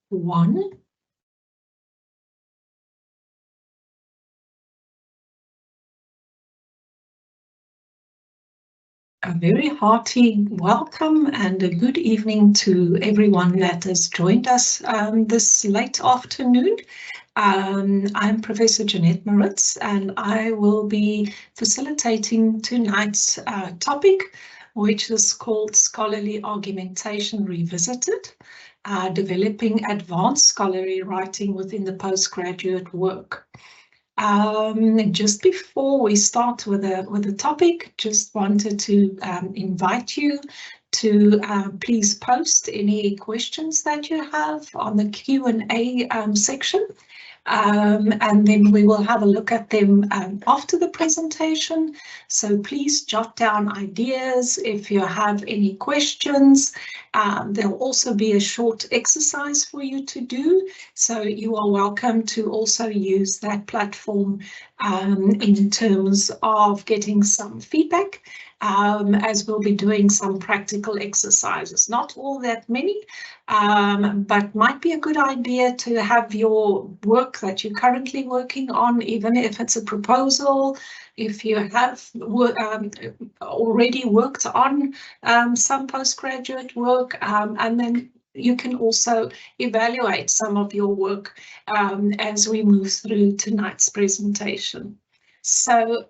1. A very hearty welcome and a good evening to everyone that has joined us this late afternoon. I'm Professor Jeanette Moritz and I will be facilitating tonight's topic, which is called Scholarly Argumentation Revisited, Developing Advanced Scholarly Writing within the Postgraduate Work. Just before we start with the topic, just wanted to invite you to please post any questions that you have on the Q&A section. And then we will have a look at them after the presentation. So please jot down ideas if you have any questions. There'll also be a short exercise for you to do. So you are welcome to also use that platform in terms of getting some feedback, as we'll be doing some practical exercises. Not all that many, but might be a good idea to have your work that you're currently working on, even if it's a proposal, if you have already worked on some postgraduate work, and then you can also evaluate some of your work as we move through tonight's presentation. So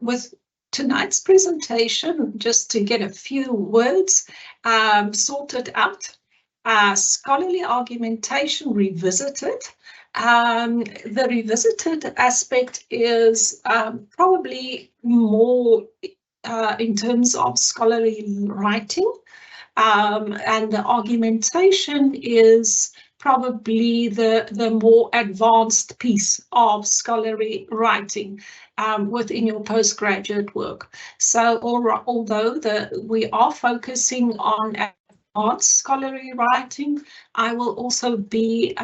with tonight's presentation, just to get a few words sorted out, Scholarly Argumentation Revisited. The revisited aspect is probably more in terms of scholarly writing, and the argumentation is probably the more advanced piece of scholarly writing within your postgraduate work. So although we are focusing on advanced scholarly writing, I will also be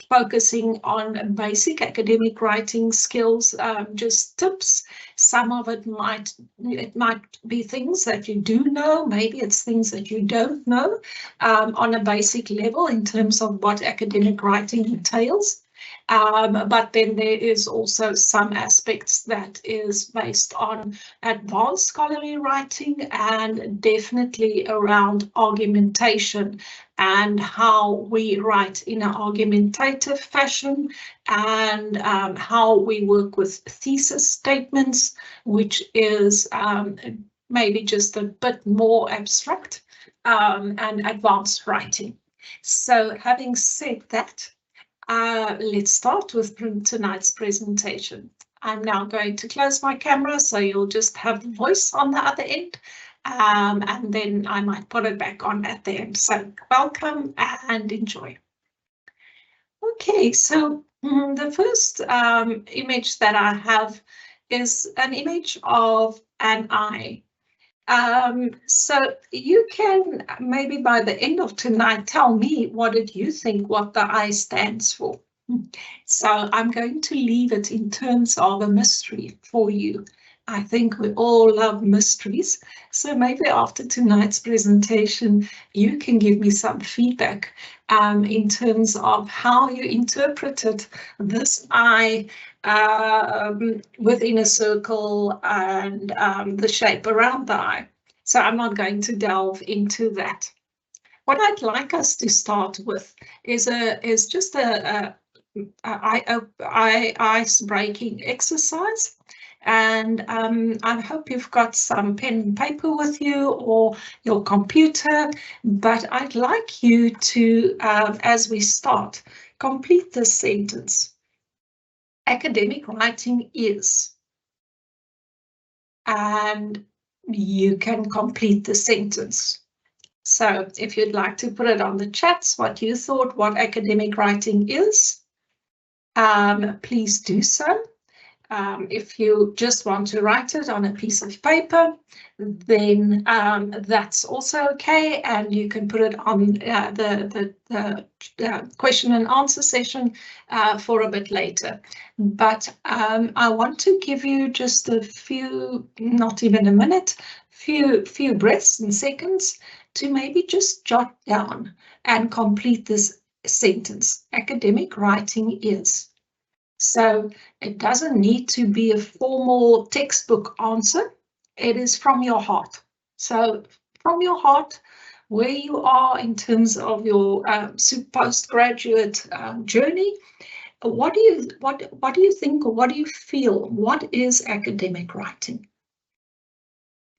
focusing on basic academic writing skills, just tips. Some of it might be things that you do know, maybe it's things that you don't know on a basic level in terms of what academic writing entails. But then there is also some aspects that is based on advanced scholarly writing and definitely around argumentation and how we write in an argumentative fashion, and how we work with thesis statements, which is maybe just a bit more abstract and advanced writing. So having said that, let's start with tonight's presentation. I'm now going to close my camera, so you'll just have the voice on the other end, and then I might put it back on at the end. So welcome and enjoy. Okay, so the first image that I have is an image of an eye. So you can maybe by the end of tonight tell me what did you think what the I stands for. So I'm going to leave it in terms of a mystery for you. I think we all love mysteries. So maybe after tonight's presentation, you can give me some feedback in terms of how you interpreted this I within a circle and the shape around the eye. So I'm not going to delve into that. What I'd like us to start with is just a ice-breaking exercise. And I hope you've got some pen and paper with you or your computer, but I'd like you to, as we start, complete this sentence. Academic writing is, and you can complete the sentence. So if you'd like to put it on the chats, what you thought what academic writing is, please do so. If you just want to write it on a piece of paper, then that's also okay, and you can put it on the question and answer session for a bit later. But I want to give you just a few, not even a minute, few breaths and seconds to maybe just jot down and complete this sentence. Academic writing is. So it doesn't need to be a formal textbook answer. It is from your heart. So from your heart, where you are in terms of your postgraduate journey, what do you think, or what do you feel? What is academic writing?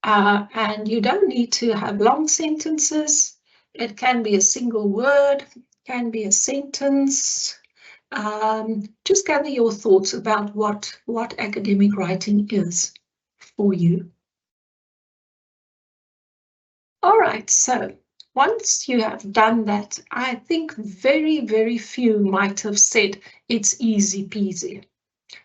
And you don't need to have long sentences. It can be a single word, can be a sentence. Just gather your thoughts about what academic writing is for you. All right, so once you have done that, I think very, very few might have said it's easy peasy.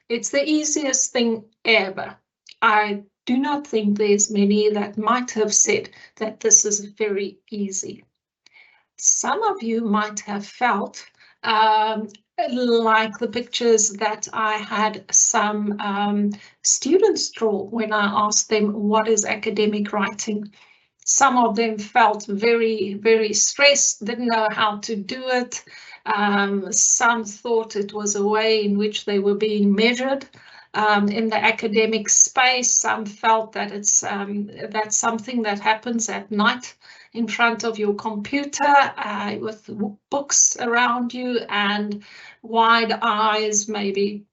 It's the easiest thing ever. I do not think there's many that might have said that this is very easy. Some of you might have felt like the pictures that I had some students draw when I asked them what is academic writing. Some of them felt very, very stressed, didn't know how to do it. Some thought it was a way in which they were being measured in the academic space. Some felt that it's that's something that happens at night in front of your computer with books around you and wide eyes, maybe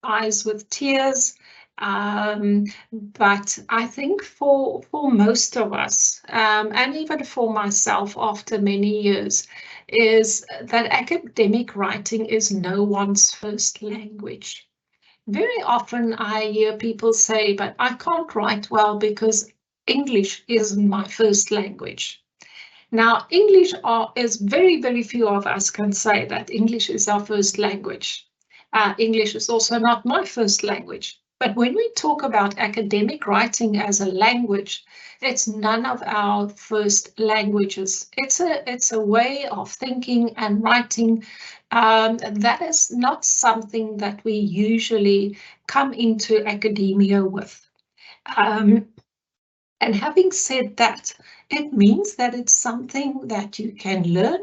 eyes with tears. But I think for most of us, and even for myself after many years, is that academic writing is no one's first language. Very often I hear people say, but I can't write well because English isn't my first language. Now, English is very, very few of us can say that English is our first language. English is also not my first language. But when we talk about academic writing as a language, it's none of our first languages. It's a way of thinking and writing that is not something that we usually come into academia with. And having said that, it means that it's something that you can learn,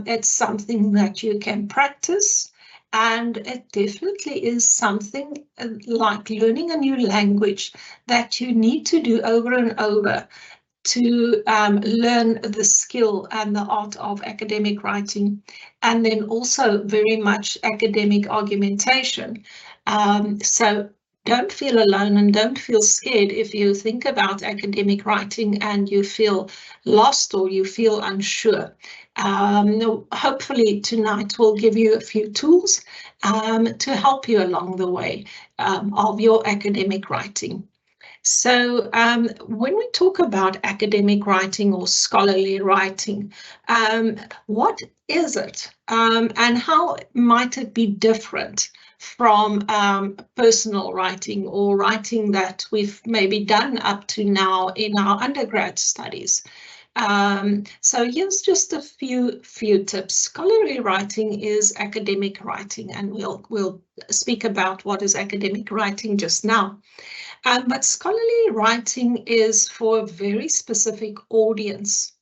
it's something that you can practice, and it definitely is something like learning a new language that you need to do over and over to learn the skill and the art of academic writing, and then also very much academic argumentation. So don't feel alone and don't feel scared if you think about academic writing and you feel lost or you feel unsure. Hopefully tonight will give you a few tools to help you along the way of your academic writing. So when we talk about academic writing or scholarly writing, what is it and how might it be different from personal writing or writing that we've maybe done up to now in our undergrad studies? So here's just a few tips. Scholarly writing is academic writing, and we'll speak about what is academic writing just now. But scholarly writing is for a very specific audience.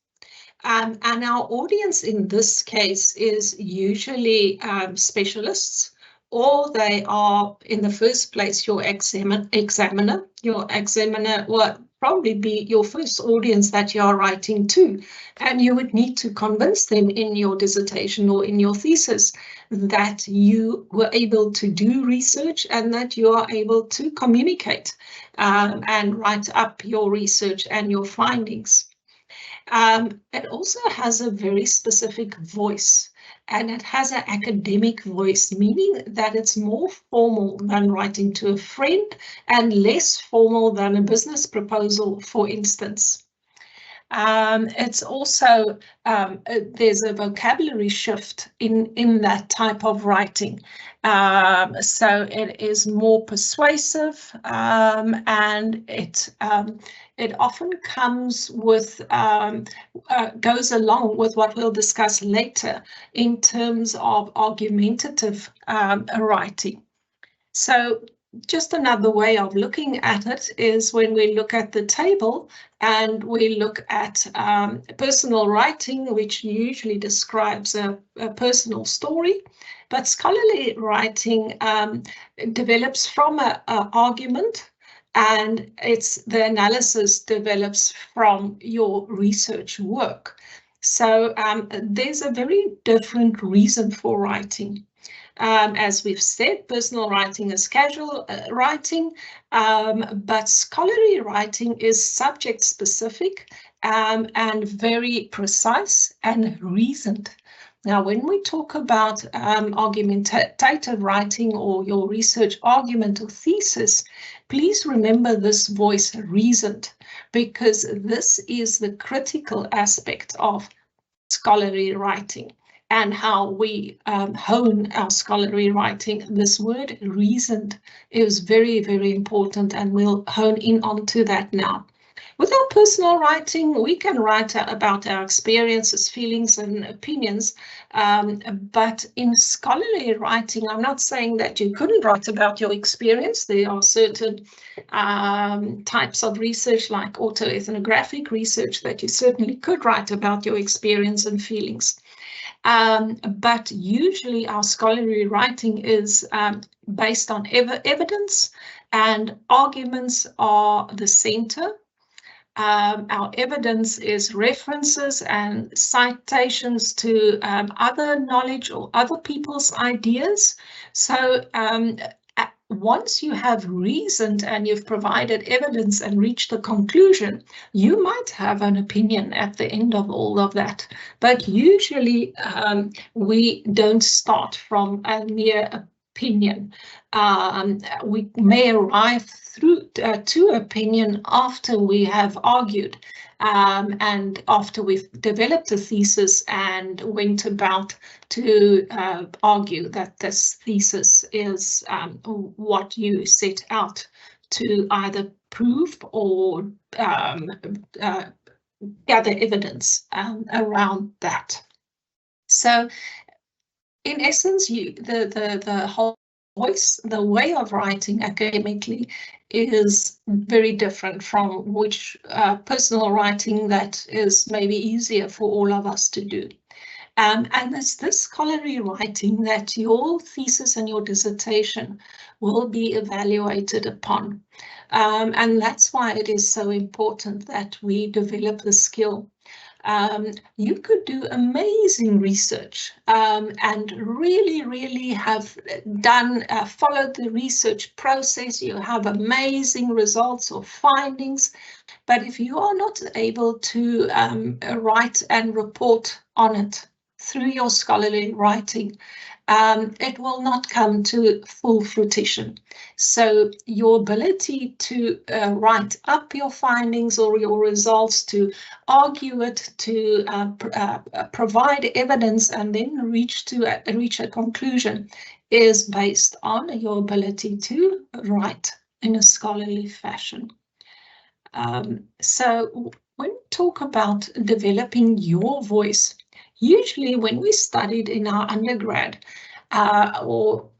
And our audience in this case is usually specialists, or they are in the first place your examiner. Your examiner will probably be your first audience that you are writing to, and you would need to convince them in your dissertation or in your thesis that you were able to do research and that you are able to communicate and write up your research and your findings. It also has a very specific voice, and it has an academic voice, meaning that it's more formal than writing to a friend and less formal than a business proposal, for instance. It's also, there's a vocabulary shift in that type of writing. So it is more persuasive, and it often comes with, goes along with what we'll discuss later in terms of argumentative writing. So just another way of looking at it is when we look at the table and we look at personal writing, which usually describes a personal story, but scholarly writing develops from an argument, and the analysis develops from your research work. So there's a very different reason for writing. As we've said, personal writing is casual writing, but scholarly writing is subject specific and very precise and reasoned. Now, when we talk about argumentative writing or your research argument or thesis, please remember this voice, reasoned, because this is the critical aspect of scholarly writing and how we hone our scholarly writing. This word reasoned is very, very important, and we'll hone in onto that now. With our personal writing, we can write about our experiences, feelings, and opinions, but in scholarly writing, I'm not saying that you couldn't write about your experience. There are certain types of research, like autoethnographic research, that you certainly could write about your experience and feelings. But usually our scholarly writing is based on evidence, and arguments are the center. Our evidence is references and citations to other knowledge or other people's ideas. So once you have reasoned and you've provided evidence and reached a conclusion, you might have an opinion at the end of all of that. But usually we don't start from a mere opinion. We may arrive through to opinion after we have argued and after we've developed a thesis and went about to argue that this thesis is what you set out to either prove or gather evidence around that. So in essence, the whole voice, the way of writing academically is very different from which personal writing that is maybe easier for all of us to do. And it's this scholarly writing that your thesis and your dissertation will be evaluated upon. And that's why it is so important that we develop the skill. You could do amazing research and really have done, followed the research process. You have amazing results or findings, but if you are not able to write and report on it through your scholarly writing, it will not come to full fruition. So your ability to write up your findings or your results, to argue it, to provide evidence and then reach a conclusion is based on your ability to write in a scholarly fashion. So when we talk about developing your voice, usually when we studied in our undergrad or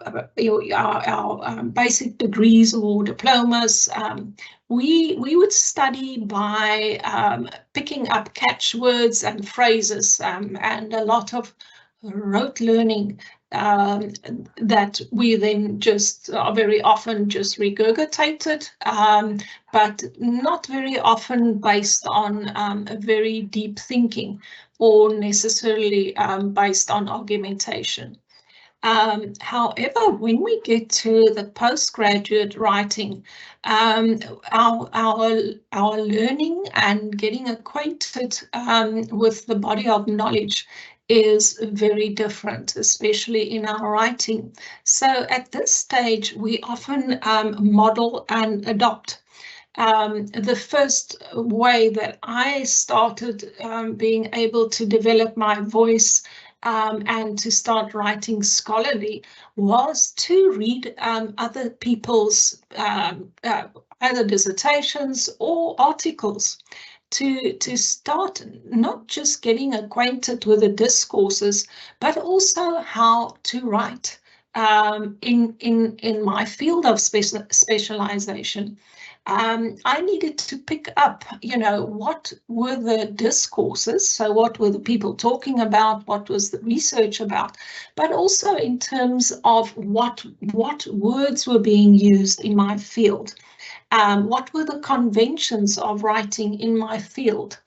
our basic degrees or diplomas, we would study by picking up catchwords and phrases and a lot of rote learning that we then just very often just regurgitated, but not very often based on a very deep thinking or necessarily based on argumentation. However, when we get to the postgraduate writing, our learning and getting acquainted with the body of knowledge is very different, especially in our writing. So at this stage, we often model and adopt. The first way that I started being able to develop my voice and to start writing scholarly was to read other people's either dissertations or articles, to start not just getting acquainted with the discourses, but also how to write. in my field of specialization, I needed to pick up, what were the discourses, so what were the people talking about, what was the research about, but also in terms of what words were being used in my field, what were the conventions of writing in my field.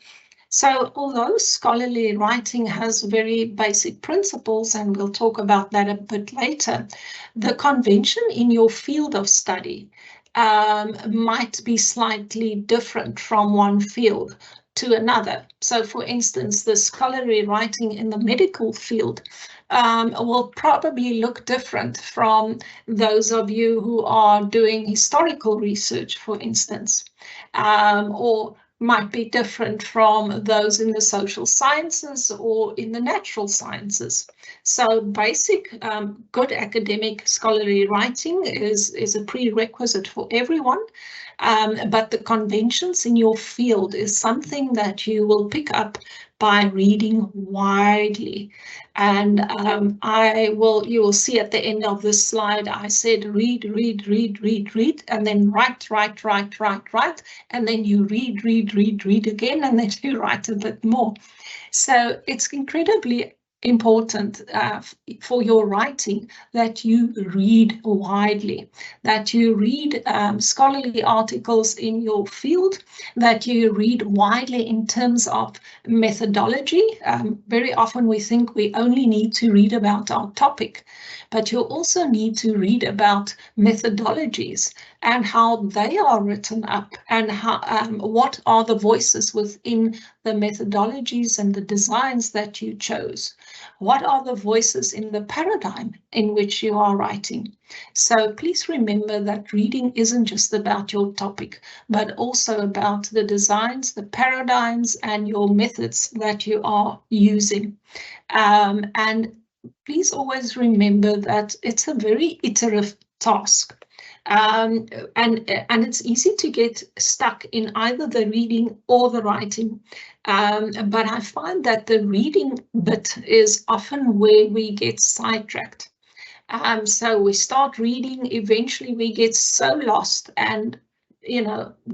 So although scholarly writing has very basic principles, and we'll talk about that a bit later, the convention in your field of study might be slightly different from one field to another. So for instance, the scholarly writing in the medical field will probably look different from those of you who are doing historical research, for instance, or might be different from those in the social sciences or in the natural sciences. So basic good academic scholarly writing is a prerequisite for everyone, but the conventions in your field is something that you will pick up by reading widely. And you will see at the end of this slide, I said read, and then write, and then you read again, and then you write a bit more. So it's incredibly important for your writing that you read widely, that you read scholarly articles in your field, that you read widely in terms of methodology. Very often we think we only need to read about our topic, but you also need to read about methodologies and how they are written up, and how what are the voices within the methodologies and the designs that you chose. What are the voices in the paradigm in which you are writing? So please remember that reading isn't just about your topic, but also about the designs, the paradigms, and your methods that you are using. And please always remember that it's a very iterative task. And it's easy to get stuck in either the reading or the writing. But I find that the reading bit is often where we get sidetracked. So we start reading, eventually we get so lost, and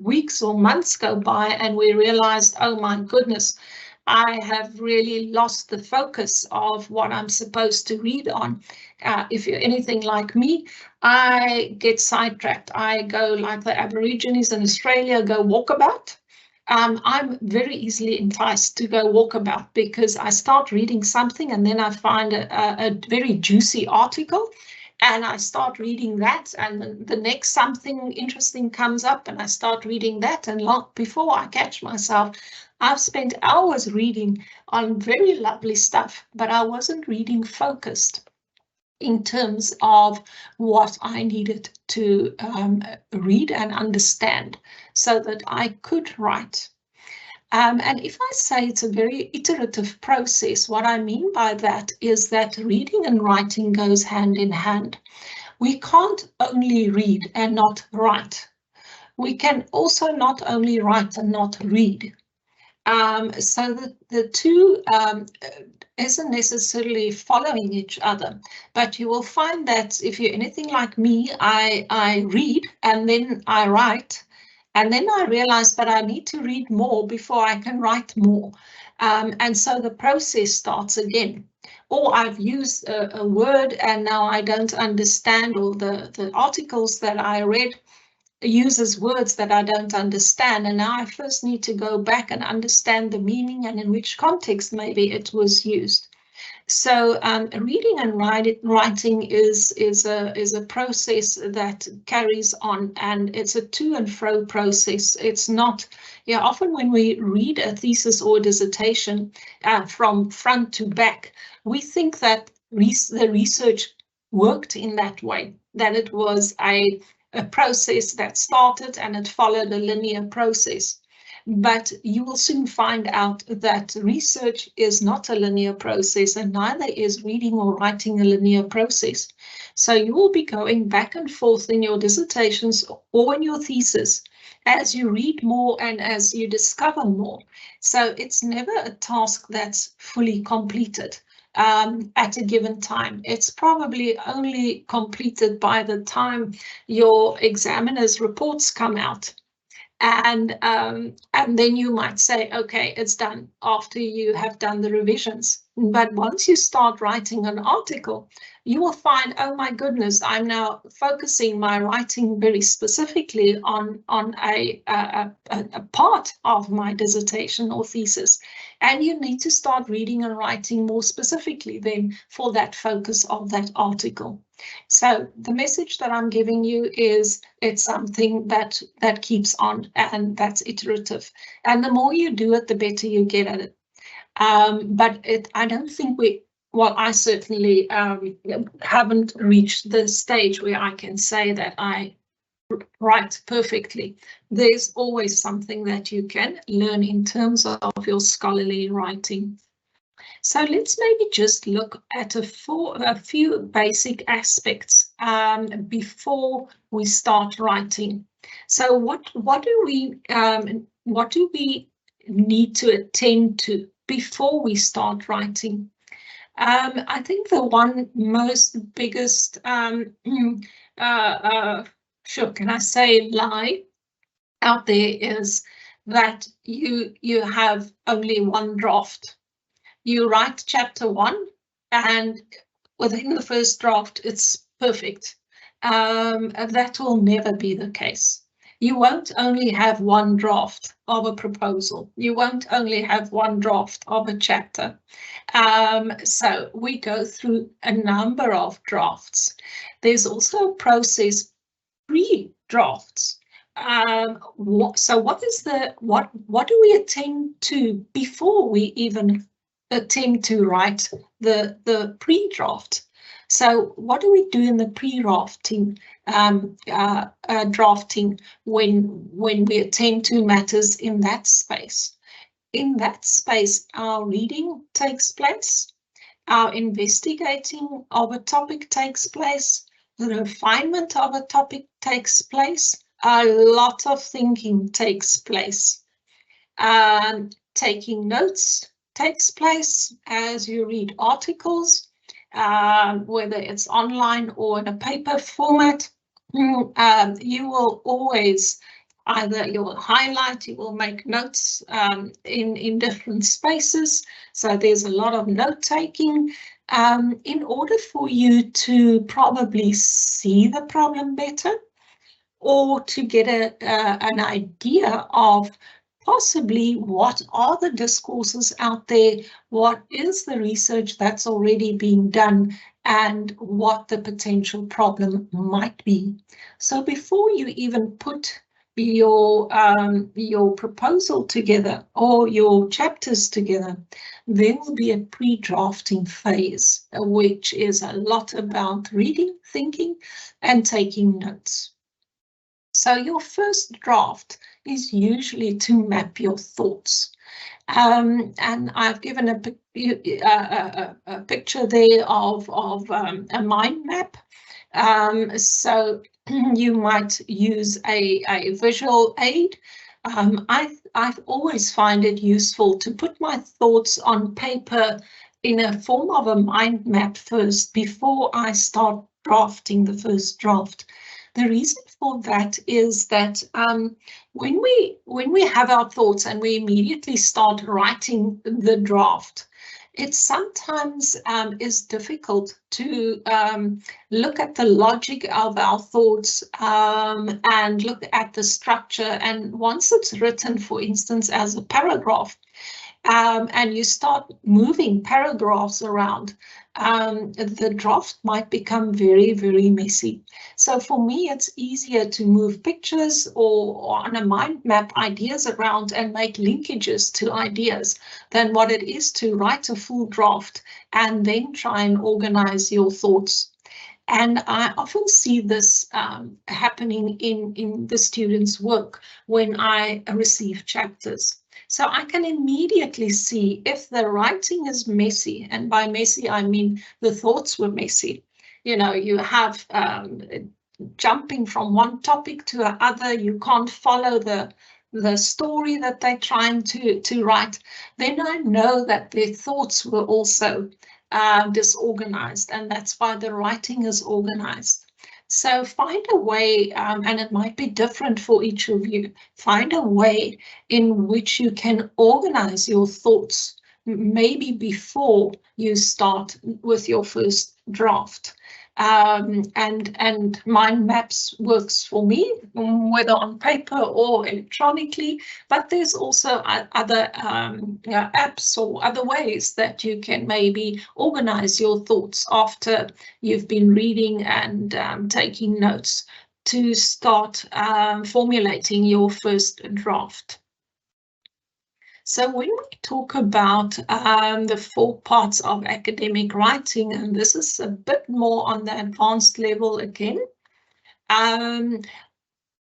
weeks or months go by and we realize, oh my goodness, I have really lost the focus of what I'm supposed to read on. If you're anything like me, I get sidetracked. I go like the Aborigines in Australia, go walkabout. I'm very easily enticed to go walkabout because I start reading something and then I find a very juicy article and I start reading that, and the next something interesting comes up and I start reading that, and long before I catch myself, I've spent hours reading on very lovely stuff, but I wasn't reading focused in terms of what I needed to read and understand so that I could write. And if I say it's a very iterative process, what I mean by that is that reading and writing goes hand in hand. We can't only read and not write. We can also not only write and not read. So the two isn't necessarily following each other, but you will find that if you're anything like me, I read and then I write, and then I realize that I need to read more before I can write more. And so the process starts again. Or I've used a word and now I don't understand, or the articles that I read uses words that I don't understand, and now I first need to go back and understand the meaning and in which context maybe it was used. So reading and writing is a process that carries on, and it's a to and fro process. It's not, often when we read a thesis or dissertation from front to back, we think that the research worked in that way, that it was a process that started and it followed a linear process. But you will soon find out that research is not a linear process, and neither is reading or writing a linear process. So you will be going back and forth in your dissertations or in your thesis as you read more and as you discover more. So it's never a task that's fully completed. at a given time. It's probably only completed by the time your examiner's reports come out. And then you might say, okay, it's done after you have done the revisions. But once you start writing an article, you will find, oh my goodness, I'm now focusing my writing very specifically on a part of my dissertation or thesis. And you need to start reading and writing more specifically then for that focus of that article. So the message that I'm giving you is it's something that keeps on, and that's iterative. And the more you do it, the better you get at it. But I don't think I certainly haven't reached the stage where I can say that I write perfectly. There's always something that you can learn in terms of your scholarly writing. So let's maybe just look at a few basic aspects before we start writing. So what do we need to attend to before we start writing? I think the one most biggest can I say lie out there is that you have only one draft. You write chapter 1 and within the first draft it's perfect. That will never be the case. You won't only have one draft of a proposal. You won't only have one draft of a chapter. So we go through a number of drafts. There's also a process pre-drafts. So what do we attend to before we even attempt to write the pre-draft? So what do we do in the pre-drafting drafting when we attend to matters in that space? In that space, our reading takes place, our investigating of a topic takes place, the refinement of a topic takes place, a lot of thinking takes place. Taking notes takes place as you read articles, whether it's online or in a paper format. You will always either you will highlight, you will make notes in different spaces. So there's a lot of note taking in order for you to probably see the problem better, or to get an idea of possibly what are the discourses out there, what is the research that's already being done, and what the potential problem might be. So before you even put your proposal together or your chapters together, there will be a pre-drafting phase, which is a lot about reading, thinking, and taking notes. So your first draft is usually to map your thoughts. And I've given a picture there of a mind map. So you might use a visual aid. I've always find it useful to put my thoughts on paper in a form of a mind map first before I start drafting the first draft. The reason for that is that when we have our thoughts and we immediately start writing the draft, it sometimes is difficult to look at the logic of our thoughts and look at the structure. And once it's written, for instance, as a paragraph, and you start moving paragraphs around, the draft might become very, very messy. So for me, it's easier to move pictures or on a mind map ideas around and make linkages to ideas than what it is to write a full draft and then try and organize your thoughts. And I often see this happening in the students' work when I receive chapters. So I can immediately see if the writing is messy, and by messy I mean the thoughts were messy. You know, you have jumping from one topic to another, you can't follow the story that they're trying to write, then I know that their thoughts were also disorganized, and that's why the writing is organized. So find a way, and it might be different for each of you, find a way in which you can organize your thoughts, maybe before you start with your first draft. And mind maps works for me, whether on paper or electronically, but there's also other apps or other ways that you can maybe organize your thoughts after you've been reading and taking notes to start formulating your first draft. So when we talk about the 4 parts of academic writing, and this is a bit more on the advanced level again, I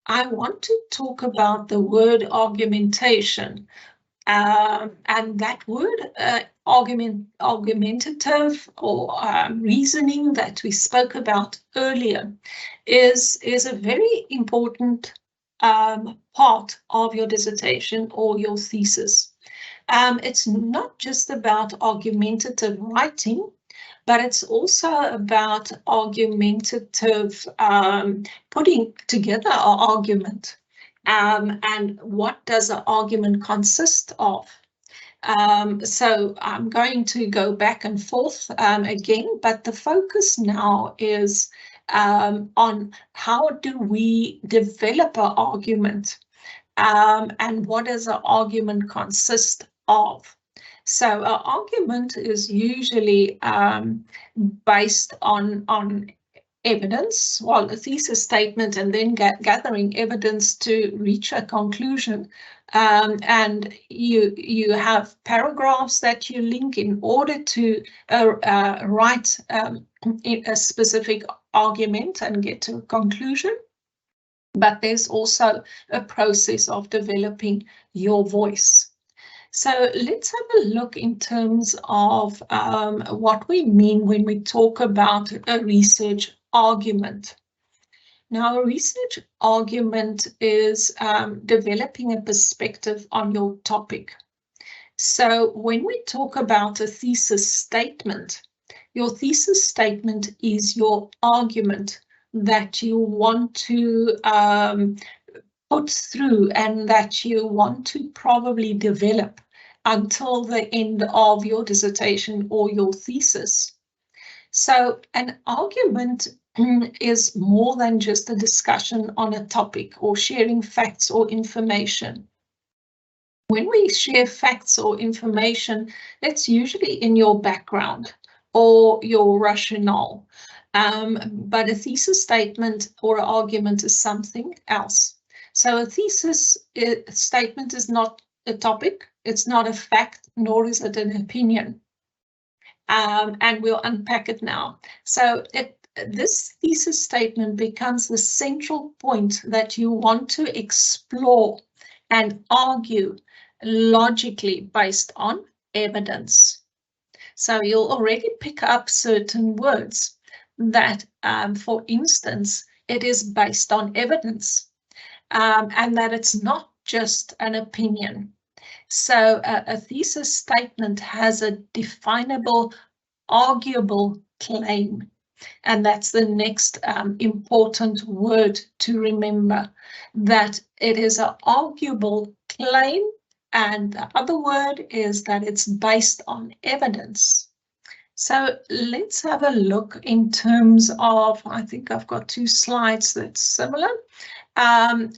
want to talk about the word argumentation. And that word argumentative or reasoning that we spoke about earlier is a very important part of your dissertation or your thesis. It's not just about argumentative writing, but it's also about argumentative putting together an argument. And what does an argument consist of? So I'm going to go back and forth again, but the focus now is on how do we develop an argument, and what does an argument consist of? So an argument is usually based on evidence, well, a thesis statement, and then gathering evidence to reach a conclusion. And you have paragraphs that you link in order to write a specific argument and get to a conclusion. But there's also a process of developing your voice. So let's have a look in terms of what we mean when we talk about a research argument. Now, a research argument is developing a perspective on your topic. So when we talk about a thesis statement, your thesis statement is your argument that you want to put through and that you want to probably develop until the end of your dissertation or your thesis. So an argument is more than just a discussion on a topic or sharing facts or information. When we share facts or information, that's usually in your background or your rationale. But a thesis statement or argument is something else. So a thesis statement is not a topic, it's not a fact, nor is it an opinion. And we'll unpack it now. So this thesis statement becomes the central point that you want to explore and argue logically based on evidence. So you'll already pick up certain words that, for instance, it is based on evidence, and that it's not just an opinion. So a thesis statement has a definable, arguable claim. And that's the next important word to remember, that it is an arguable claim. And the other word is that it's based on evidence. So let's have a look in terms of, I think I've got 2 slides that's similar.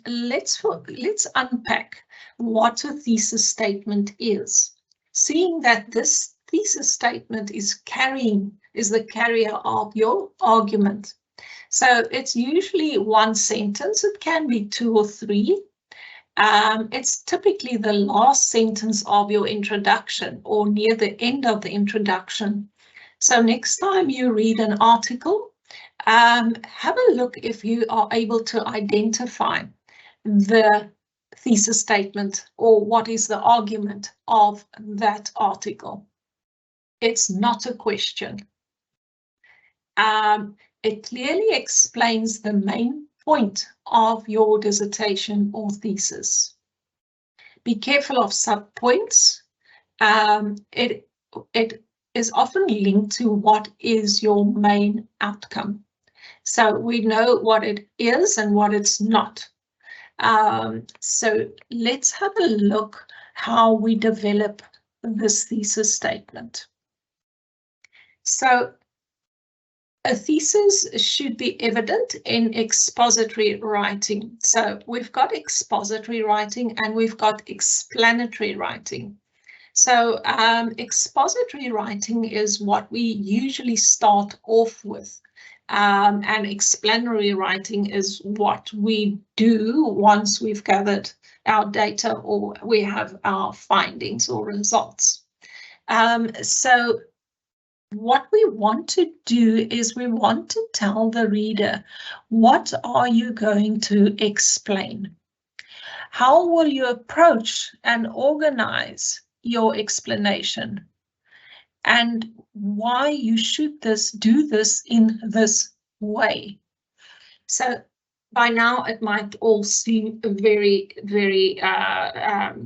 Let's unpack what a thesis statement is. Seeing that this thesis statement is the carrier of your argument. So it's usually 1 sentence. It can be 2 or 3. It's typically the last sentence of your introduction or near the end of the introduction. So next time you read an article, have a look if you are able to identify the thesis statement or what is the argument of that article. It's not a question. It clearly explains the main point of your dissertation or thesis. Be careful of subpoints. It is often linked to what is your main outcome. So we know what it is and what it's not. So let's have a look how we develop this thesis statement. So a thesis should be evident in expository writing. So we've got expository writing and we've got explanatory writing. So expository writing is what we usually start off with. And explanatory writing is what we do once we've gathered our data or we have our findings or results. So what we want to do is we want to tell the reader, what are you going to explain? How will you approach and organize your explanation? And why you should do this in this way. So by now it might all seem very, very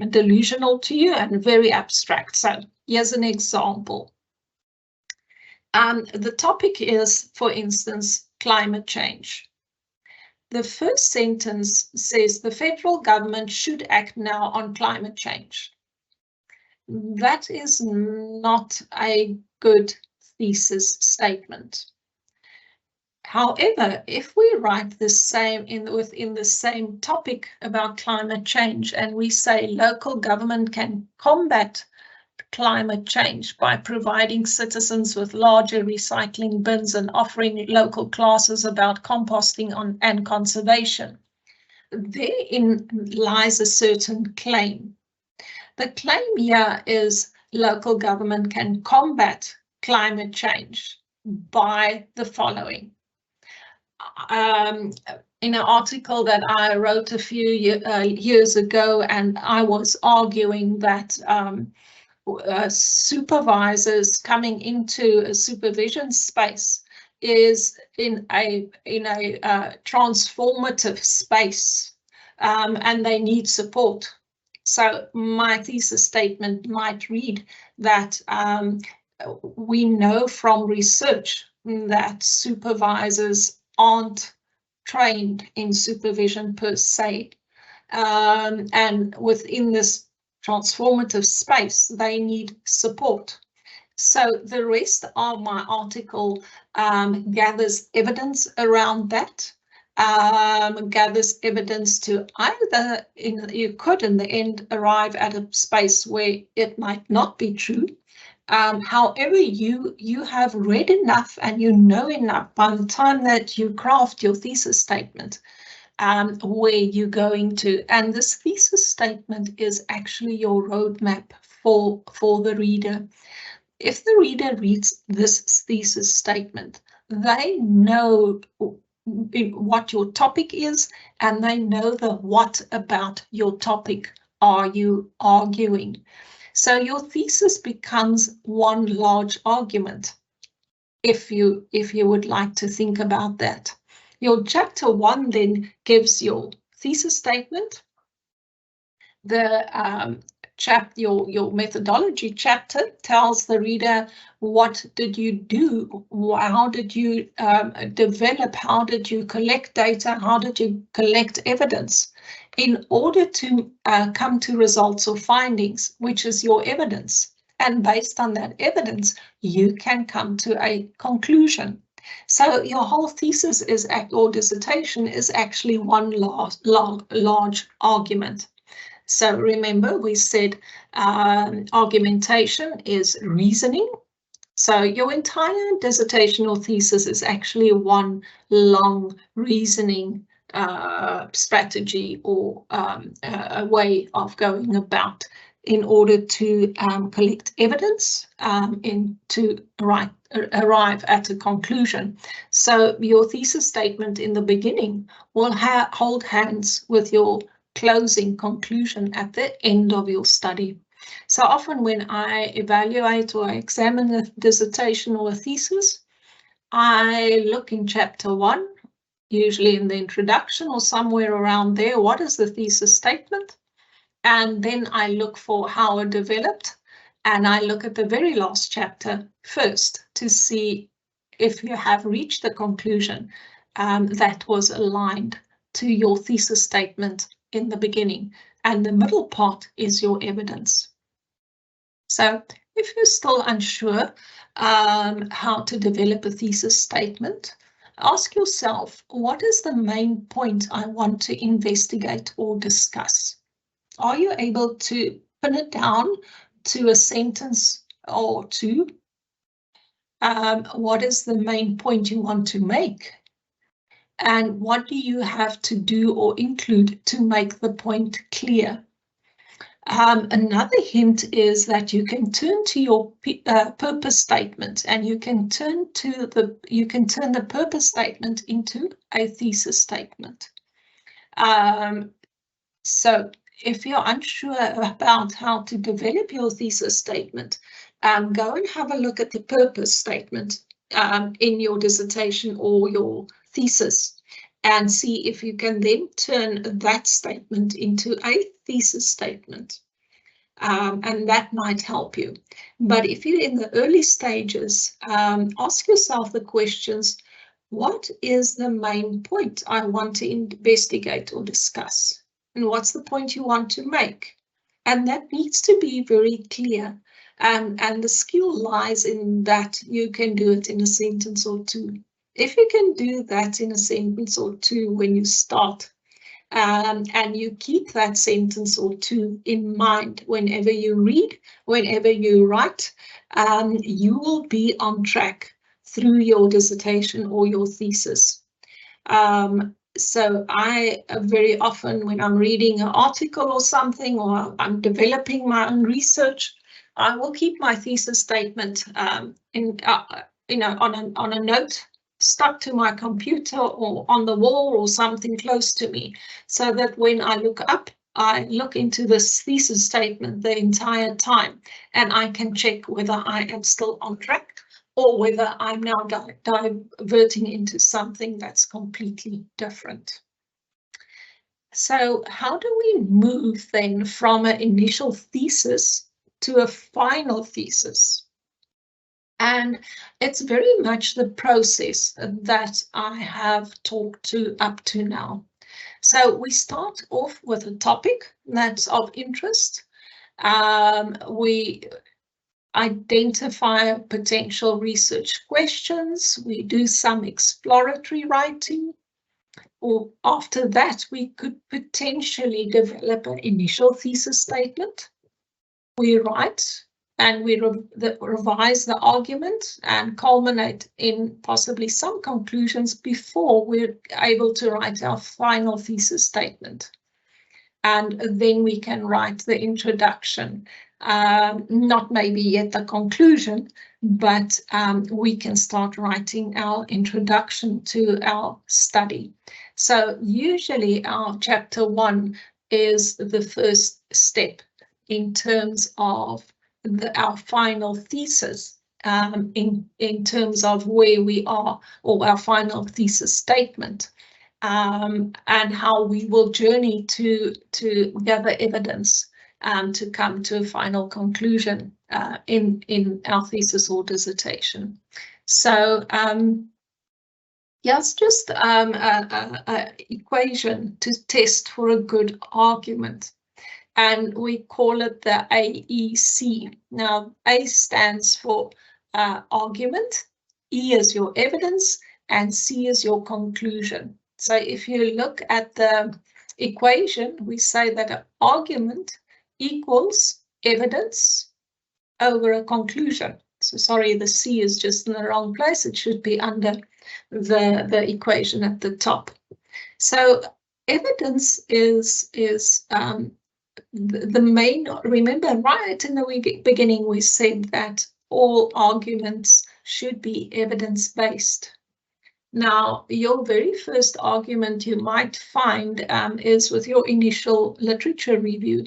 delusional to you and very abstract. So here's an example. The topic is, for instance, climate change. The first sentence says the federal government should act now on climate change. That is not a good thesis statement. However, if we write the same within the same topic about climate change and we say local government can combat climate change by providing citizens with larger recycling bins and offering local classes about composting and conservation, therein lies a certain claim. The claim here is local government can combat climate change by the following. In an article that I wrote a few years ago, and I was arguing that supervisors coming into a supervision space is in a transformative space, and they need support. So my thesis statement might read that we know from research that supervisors aren't trained in supervision per se, and within this transformative space, they need support. So the rest of my article gathers evidence around that, gathers evidence to either, you could in the end arrive at a space where it might not be true. However, you have read enough and you know enough by the time that you craft your thesis statement, where you're going to, and this thesis statement is actually your roadmap for the reader. If the reader reads this thesis statement, they know what your topic is, and they know the what about your topic are you arguing. So your thesis becomes one large argument, if you would like to think about that. Your chapter 1 then gives your thesis statement. The your methodology chapter tells the reader, what did you do? How did you develop? How did you collect data? How did you collect evidence in order to come to results or findings, which is your evidence? And based on that evidence, you can come to a conclusion. So your whole thesis or dissertation is actually one large argument. So remember, we said argumentation is reasoning. So your entire dissertation or thesis is actually one long reasoning strategy or a way of going about in order to collect evidence to arrive at a conclusion. So your thesis statement in the beginning will hold hands with your closing conclusion at the end of your study. So often when I evaluate or examine a dissertation or a thesis, I look in chapter 1, usually in the introduction or somewhere around there, what is the thesis statement? And then I look for how it developed. And I look at the very last chapter first to see if you have reached the conclusion that was aligned to your thesis statement in the beginning. And the middle part is your evidence. So if you're still unsure how to develop a thesis statement, ask yourself, what is the main point I want to investigate or discuss? Are you able to pin it down to a sentence or two? What is the main point you want to make? And what do you have to do or include to make the point clear? Another hint is that you can turn to your purpose statement, and you can turn the purpose statement into a thesis statement. So if you're unsure about how to develop your thesis statement, go and have a look at the purpose statement in your dissertation or your thesis, and see if you can then turn that statement into a thesis statement. And that might help you. But if you're in the early stages, ask yourself the questions, what is the main point I want to investigate or discuss? And what's the point you want to make? And that needs to be very clear. And the skill lies in that you can do it in a sentence or two. If you can do that in a sentence or two when you start, and you keep that sentence or two in mind whenever you read, whenever you write, you will be on track through your dissertation or your thesis. So I very often, when I'm reading an article or something, or I'm developing my own research, I will keep my thesis statement on a note stuck to my computer or on the wall or something close to me, so that when I look up, I look into this thesis statement the entire time, and I can check whether I am still on track or whether I'm now diverting into something that's completely different. So how do we move then from an initial thesis to a final thesis? And it's very much the process that I have talked to up to now. So we start off with a topic that's of interest. We identify potential research questions. We do some exploratory writing. Or after that, we could potentially develop an initial thesis statement. We write and we revise the argument and culminate in possibly some conclusions before we're able to write our final thesis statement. And then we can write the introduction, not maybe yet the conclusion, but we can start writing our introduction to our study. So usually our chapter 1 is the first step in terms of our final thesis, in terms of where we are, or our final thesis statement, and how we will journey to gather evidence to come to a final conclusion in our thesis or dissertation. So yes, just an equation to test for a good argument. And we call it the AEC. Now, A stands for argument, E is your evidence, and C is your conclusion. So if you look at the equation, we say that an argument equals evidence over a conclusion. So sorry, the C is just in the wrong place. It should be under the equation at the top. So evidence is the main. Remember, right in the beginning, we said that all arguments should be evidence-based. Now, your very first argument you might find is with your initial literature review.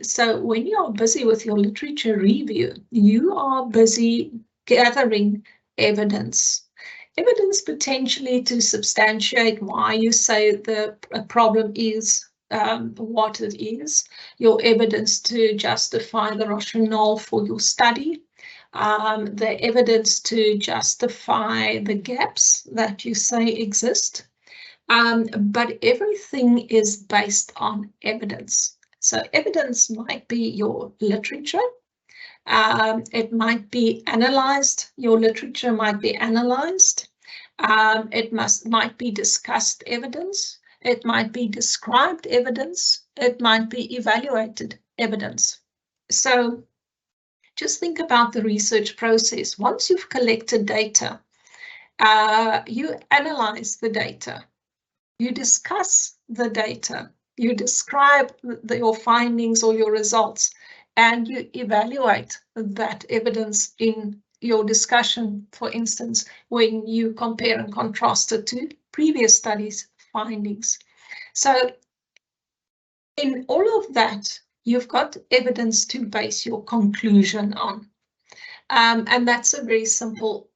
So when you are busy with your literature review, you are busy gathering evidence. Evidence potentially to substantiate why you say the problem is what it is, your evidence to justify the rationale for your study, the evidence to justify the gaps that you say exist. But everything is based on evidence. So evidence might be your literature. It might be analyzed. Your literature might be analyzed. It might be discussed evidence. It might be described evidence. It might be evaluated evidence. So just think about the research process. Once you've collected data, you analyze the data. You discuss the data, you describe your findings or your results, and you evaluate that evidence in your discussion, for instance, when you compare and contrast it to previous studies' findings. So in all of that, you've got evidence to base your conclusion on. And that's a very simple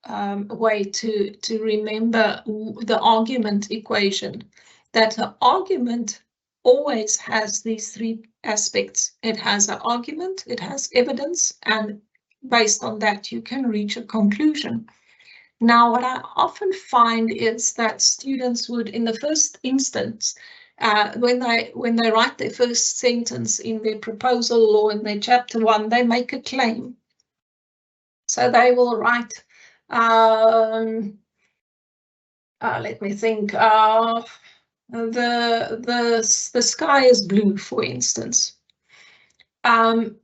way to remember the argument equation, that an argument always has these three aspects. It has an argument, it has evidence, and based on that, you can reach a conclusion. Now, what I often find is that students would, in the first instance, when they write their first sentence in their proposal or in their chapter 1, they make a claim. So they will write, let me think, the sky is blue, for instance. And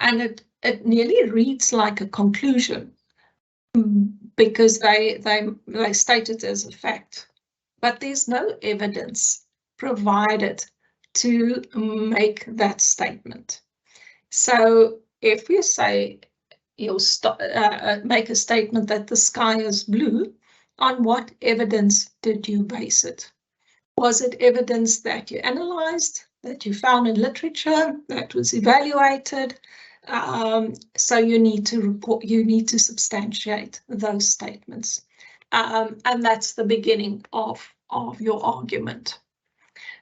it nearly reads like a conclusion because they state it as a fact. But there's no evidence provided to make that statement. So if you say, you'll make a statement that the sky is blue, on what evidence did you base it? Was it evidence that you analyzed, that you found in literature, that was evaluated? So you need to report, you need to substantiate those statements. And that's the beginning of your argument.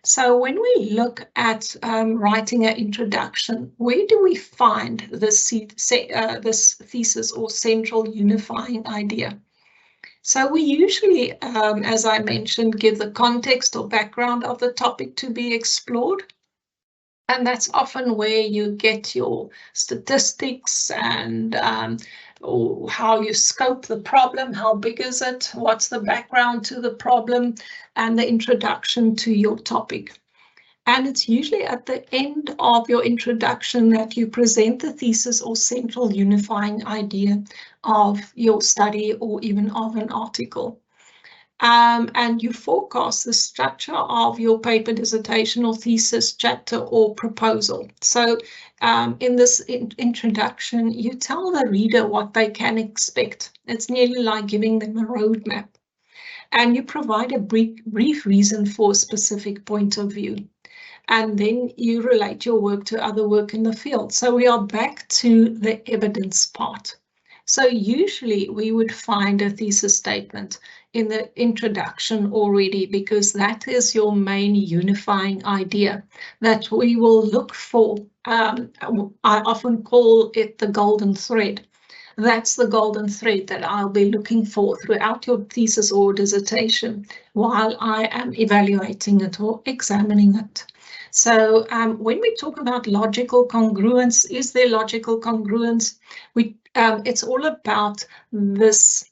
So when we look at writing an introduction, where do we find this thesis or central unifying idea? So we usually, as I mentioned, give the context or background of the topic to be explored. And that's often where you get your statistics and or how you scope the problem, how big is it, what's the background to the problem, and the introduction to your topic. And it's usually at the end of your introduction that you present the thesis or central unifying idea of your study or even of an article. And you forecast the structure of your paper, dissertation, or thesis, chapter, or proposal. So in this introduction, you tell the reader what they can expect. It's nearly like giving them a roadmap. And you provide a brief reason for a specific point of view. And then you relate your work to other work in the field. So we are back to the evidence part. So usually we would find a thesis statement in the introduction already, because that is your main unifying idea that we will look for. I often call it the golden thread. That's the golden thread that I'll be looking for throughout your thesis or dissertation while I am evaluating it or examining it. So when we talk about logical congruence, is there logical congruence? It's all about this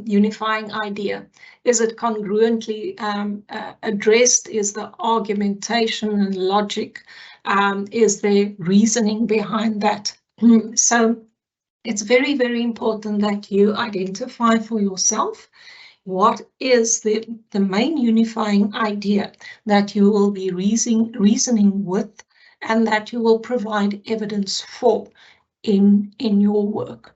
unifying idea. Is it congruently addressed? Is the argumentation and logic? Is there reasoning behind that? So it's very, very important that you identify for yourself what is the main unifying idea that you will be reasoning with and that you will provide evidence for in your work.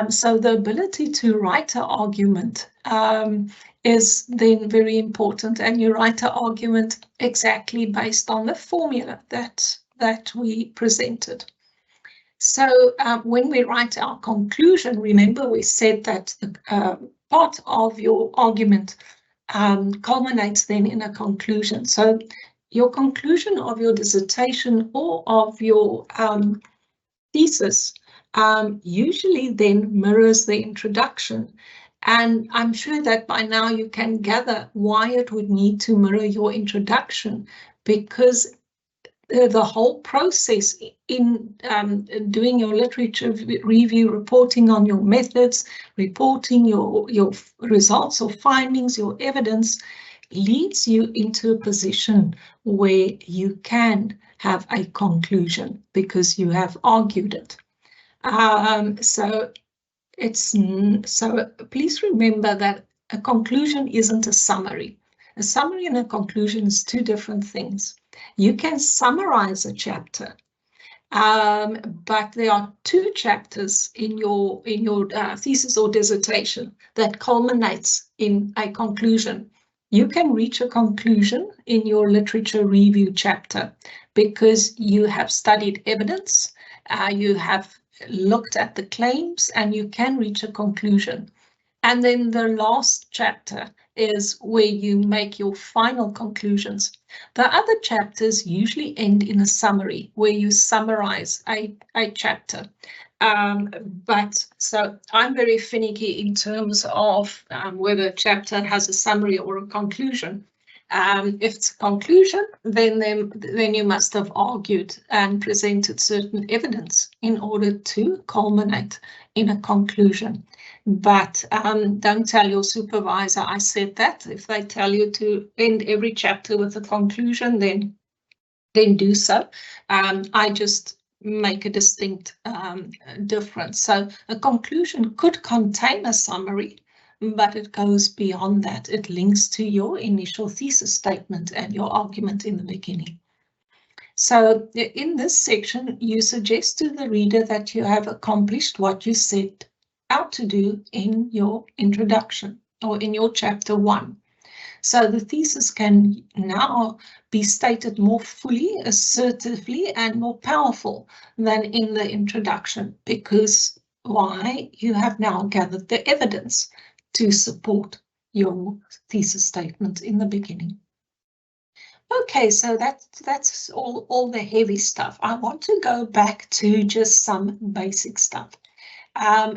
So the ability to write an argument is then very important, and you write an argument exactly based on the formula that we presented. So when we write our conclusion, remember we said that the part of your argument culminates then in a conclusion. So your conclusion of your dissertation or of your thesis usually then mirrors the introduction. And I'm sure that by now you can gather why it would need to mirror your introduction, because the whole process in doing your literature review, reporting on your methods, reporting your results or findings, your evidence, leads you into a position where you can have a conclusion because you have argued it. So please remember that a conclusion isn't a summary. A summary and a conclusion is two different things. You can summarize a chapter, but there are two chapters in your thesis or dissertation that culminates in a conclusion. You can reach a conclusion in your literature review chapter because you have studied evidence, you have looked at the claims, and you can reach a conclusion. And then the last chapter is where you make your final conclusions. The other chapters usually end in a summary where you summarize a chapter. But so I'm very finicky in terms of whether a chapter has a summary or a conclusion. If it's a conclusion, then you must have argued and presented certain evidence in order to culminate in a conclusion. But don't tell your supervisor I said that. If they tell you to end every chapter with a conclusion, then do so. I just make a distinct difference. So a conclusion could contain a summary, but it goes beyond that. It links to your initial thesis statement and your argument in the beginning. So in this section, you suggest to the reader that you have accomplished what you set out to do in your introduction or in your chapter 1. So the thesis can now be stated more fully, assertively, and more powerful than in the introduction, because why? You have now gathered the evidence to support your thesis statement in the beginning. Okay, so that's all the heavy stuff. I want to go back to just some basic stuff,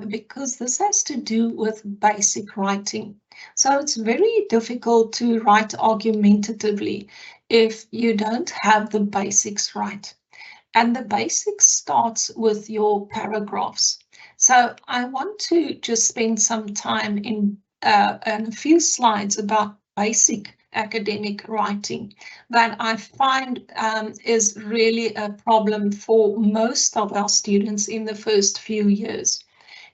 because this has to do with basic writing. So it's very difficult to write argumentatively if you don't have the basics right. And the basics starts with your paragraphs. So I want to just spend some time in a few slides about basic academic writing that I find is really a problem for most of our students in the first few years,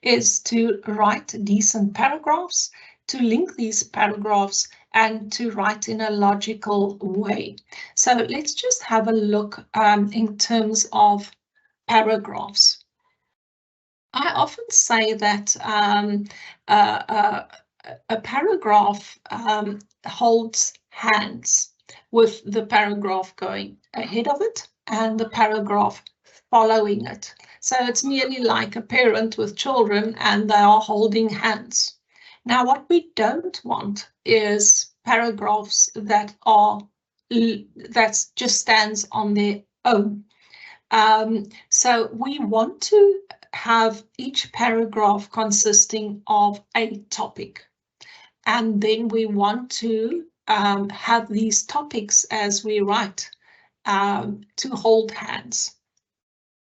is to write decent paragraphs, to link these paragraphs, and to write in a logical way. So let's just have a look in terms of paragraphs. I often say that a paragraph holds hands with the paragraph going ahead of it and the paragraph following it. So it's nearly like a parent with children and they are holding hands. Now, what we don't want is paragraphs that just stands on their own. So we want to have each paragraph consisting of a topic, and then we want to have these topics as we write to hold hands.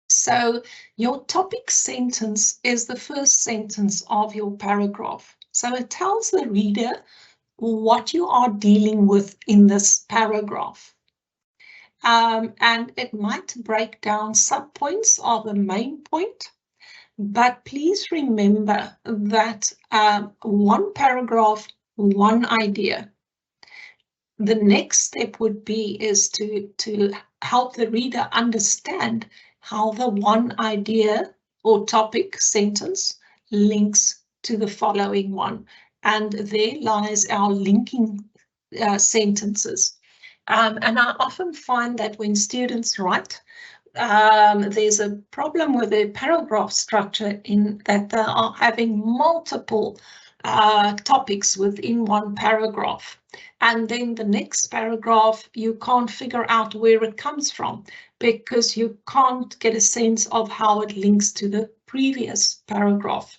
So your topic sentence is the first sentence of your paragraph. So it tells the reader what you are dealing with in this paragraph. And it might break down subpoints of the main point, but please remember that one paragraph, one idea. The next step would be to help the reader understand how the one idea or topic sentence links to the following one. And there lies our linking sentences. And I often find that when students write, there's a problem with their paragraph structure in that they are having multiple topics within one paragraph. And then the next paragraph, you can't figure out where it comes from because you can't get a sense of how it links to the previous paragraph.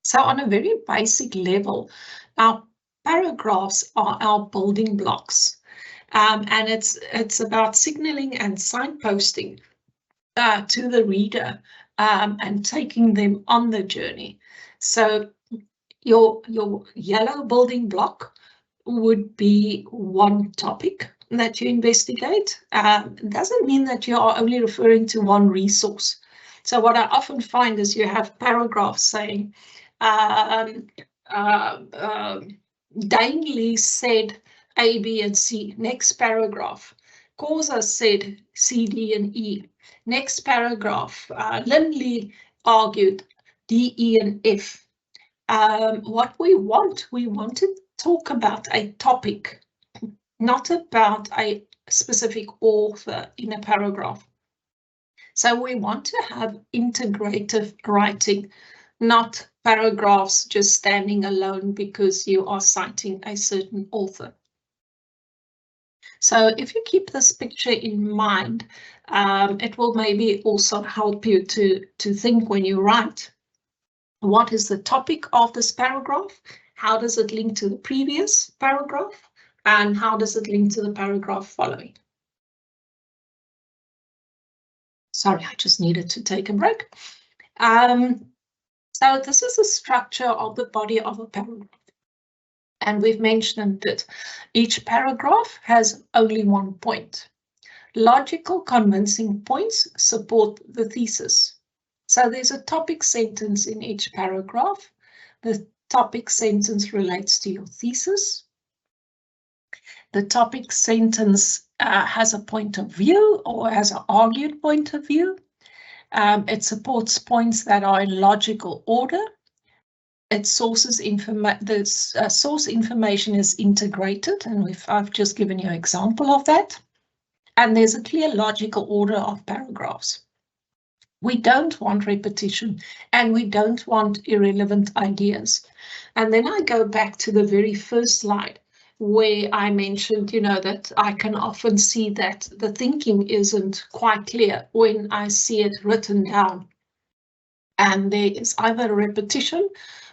So on a very basic level, our paragraphs are our building blocks. And it's about signaling and signposting to the reader and taking them on the journey. So your yellow building block would be one topic that you investigate. Doesn't mean that you are only referring to one resource. So what I often find is you have paragraphs saying, Dainley said A, B, and C. Next paragraph. Causa said C, D, and E. Next paragraph. Lindley argued D, E, and F. What we want to talk about a topic, not about a specific author in a paragraph. So we want to have integrative writing, not paragraphs just standing alone because you are citing a certain author. So if you keep this picture in mind, it will maybe also help you to think when you write. What is the topic of this paragraph? How does it link to the previous paragraph? And how does it link to the paragraph following? Sorry, I just needed to take a break. So this is the structure of the body of a paragraph. And we've mentioned that each paragraph has only one point. Logical, convincing points support the thesis. So there's a topic sentence in each paragraph. The topic sentence relates to your thesis. The topic sentence has a point of view or has an argued point of view. It supports points that are in logical order. It sources the source information is integrated, and I've just given you an example of that. And there's a clear logical order of paragraphs. We don't want repetition, and we don't want irrelevant ideas. And then I go back to the very first slide where I mentioned, that I can often see that the thinking isn't quite clear when I see it written down. And there is either a repetition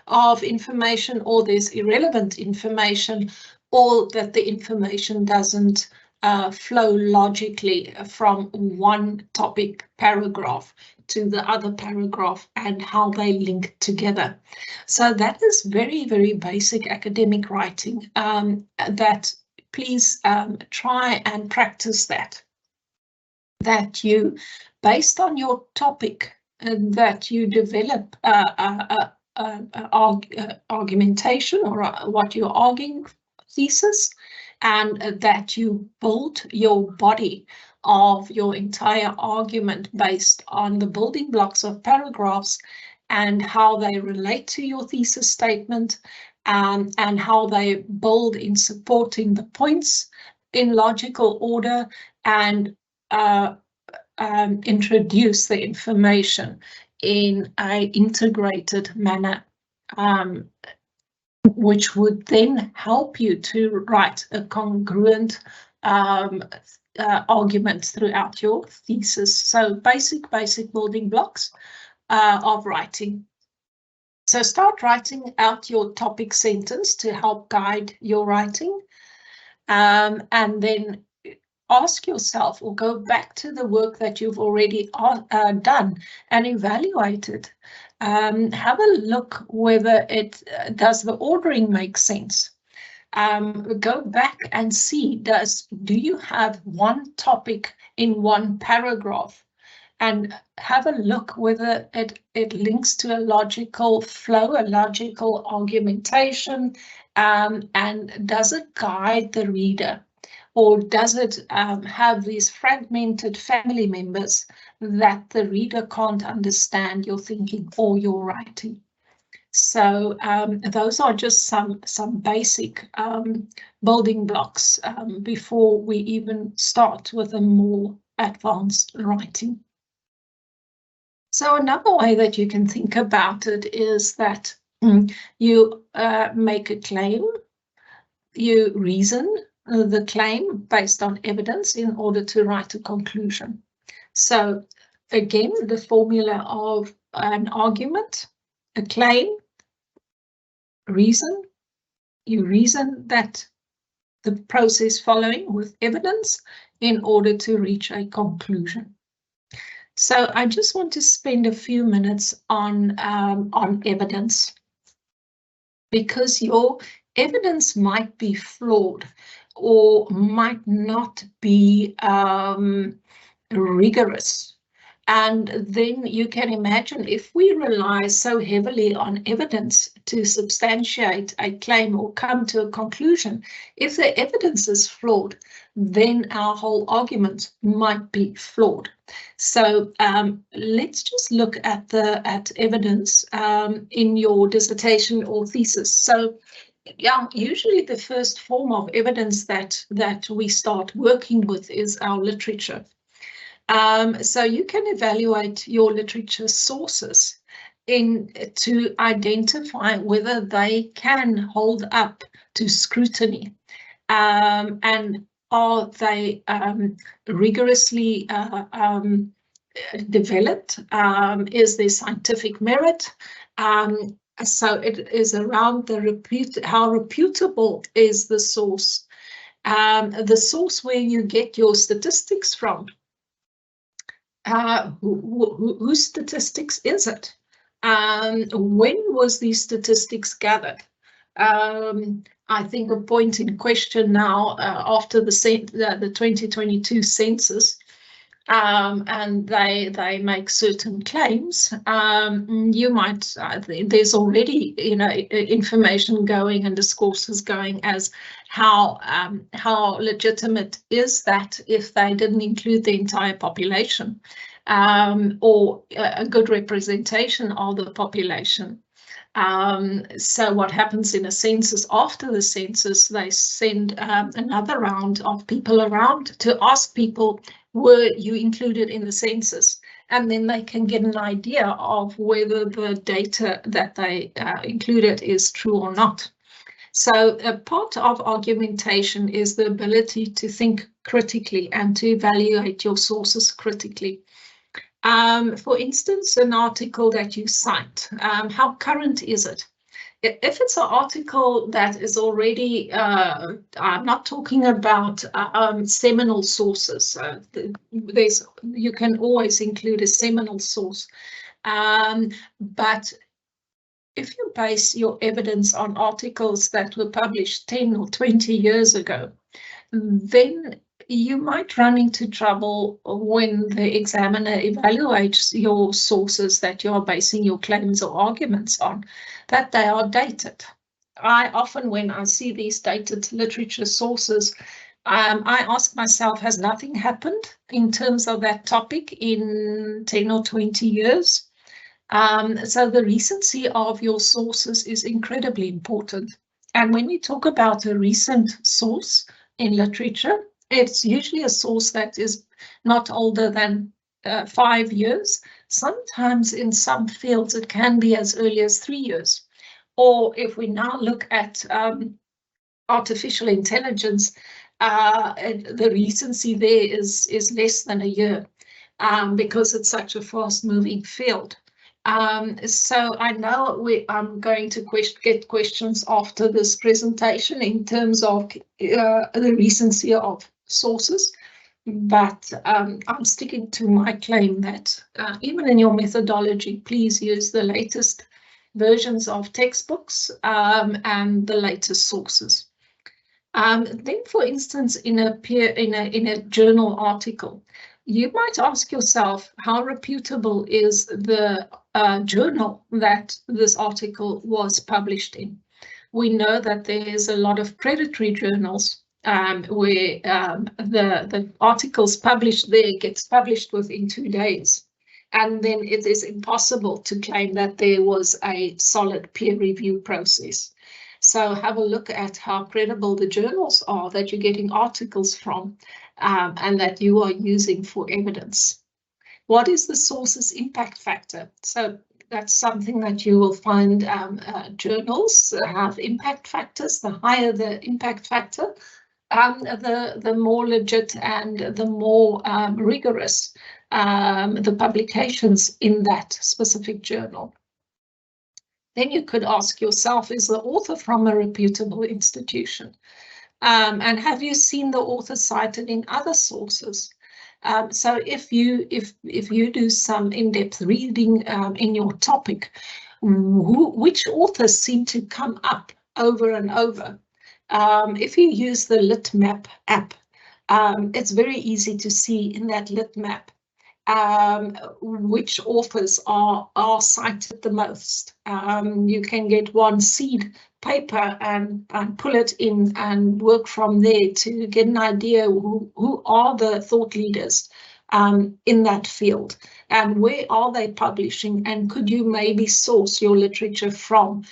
of information, or there's irrelevant information, or that the information doesn't flow logically from one topic paragraph to the other paragraph and how they link together. So that is very, very basic academic writing that please try and practice that you, based on your topic, that you develop argumentation or what you're arguing thesis, and that you build your body of your entire argument based on the building blocks of paragraphs and how they relate to your thesis statement, and how they build in supporting the points in logical order, and introduce the information in an integrated manner, which would then help you to write a congruent argument throughout your thesis. So basic building blocks of writing. So start writing out your topic sentence to help guide your writing, and then ask yourself, or go back to the work that you've already done and evaluate it. Have a look whether does the ordering make sense. Go back and see, do you have one topic in one paragraph, and have a look whether it links to a logical flow, a logical argumentation, and does it guide the reader? Or does it have these fragmented family members that the reader can't understand your thinking or your writing? So those are just some basic building blocks before we even start with a more advanced writing. So another way that you can think about it is that You make a claim, you reason the claim based on evidence in order to write a conclusion. So again, the formula of an argument, a claim, reason, you reason that the process following with evidence in order to reach a conclusion. So I just want to spend a few minutes on evidence, because your evidence might be flawed or might not be rigorous. And then you can imagine, if we rely so heavily on evidence to substantiate a claim or come to a conclusion, if the evidence is flawed, then our whole argument might be flawed. So let's just look at evidence in your dissertation or thesis. So yeah, usually the first form of evidence that we start working with is our literature. So you can evaluate your literature sources to identify whether they can hold up to scrutiny, and are they rigorously developed? Is there scientific merit? So it is around how reputable is the source where you get your statistics from. Whose statistics is it? When was these statistics gathered? I think a point in question now after the 2022 census, and they make certain claims. You might there's already information going and discourses going as how legitimate is that if they didn't include the entire population, or a good representation of the population. So what happens in a census, after the census, they send another round of people around to ask people, were you included in the census? And then they can get an idea of whether the data that they included is true or not. So a part of argumentation is the ability to think critically and to evaluate your sources critically. For instance, an article that you cite, how current is it? If it's an article that is already, I'm not talking about seminal sources. You can always include a seminal source, but if you base your evidence on articles that were published 10 or 20 years ago, then you might run into trouble when the examiner evaluates your sources that you are basing your claims or arguments on, that they are dated. I often, when I see these dated literature sources, I ask myself, has nothing happened in terms of that topic in 10 or 20 years? So the recency of your sources is incredibly important. And when we talk about a recent source in literature, it's usually a source that is not older than 5 years. Sometimes in some fields it can be as early as 3 years. Or if we now look at artificial intelligence, the recency there is less than a year, because it's such a fast-moving field. So I know I'm going to get questions after this presentation in terms of the recency of sources, but I'm sticking to my claim that even in your methodology, please use the latest versions of textbooks and the latest sources. Then, for instance, in a journal article, you might ask yourself, how reputable is the journal that this article was published in? We know that there's a lot of predatory journals where the articles published there gets published within 2 days. And then it is impossible to claim that there was a solid peer review process. So have a look at how credible the journals are that you're getting articles from and that you are using for evidence. What is the source's impact factor? So That's something that you will find journals have impact factors. The higher the impact factor, the more legit and the more rigorous the publications in that specific journal. Then you could ask yourself, is the author from a reputable institution? And have you seen the author cited in other sources? So if you do some in-depth reading in your topic, which authors seem to come up over and over? If you use the LitMap app, it's very easy to see in that LitMap which authors are cited the most. You can get one seed paper and pull it in and work from there to get an idea who are the thought leaders in that field and where are they publishing, and could you maybe source your literature from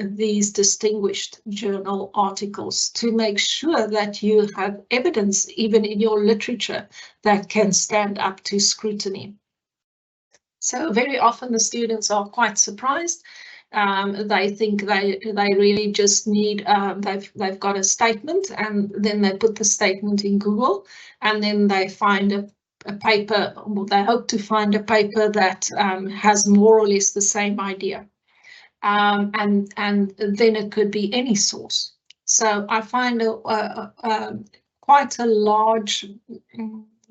these distinguished journal articles to make sure that you have evidence even in your literature that can stand up to scrutiny. So very often the students are quite surprised. They think they really just need, they've got a statement, and then they put the statement in Google, and then they find a paper, well, they hope to find a paper that has more or less the same idea. And then it could be any source. So I find quite a large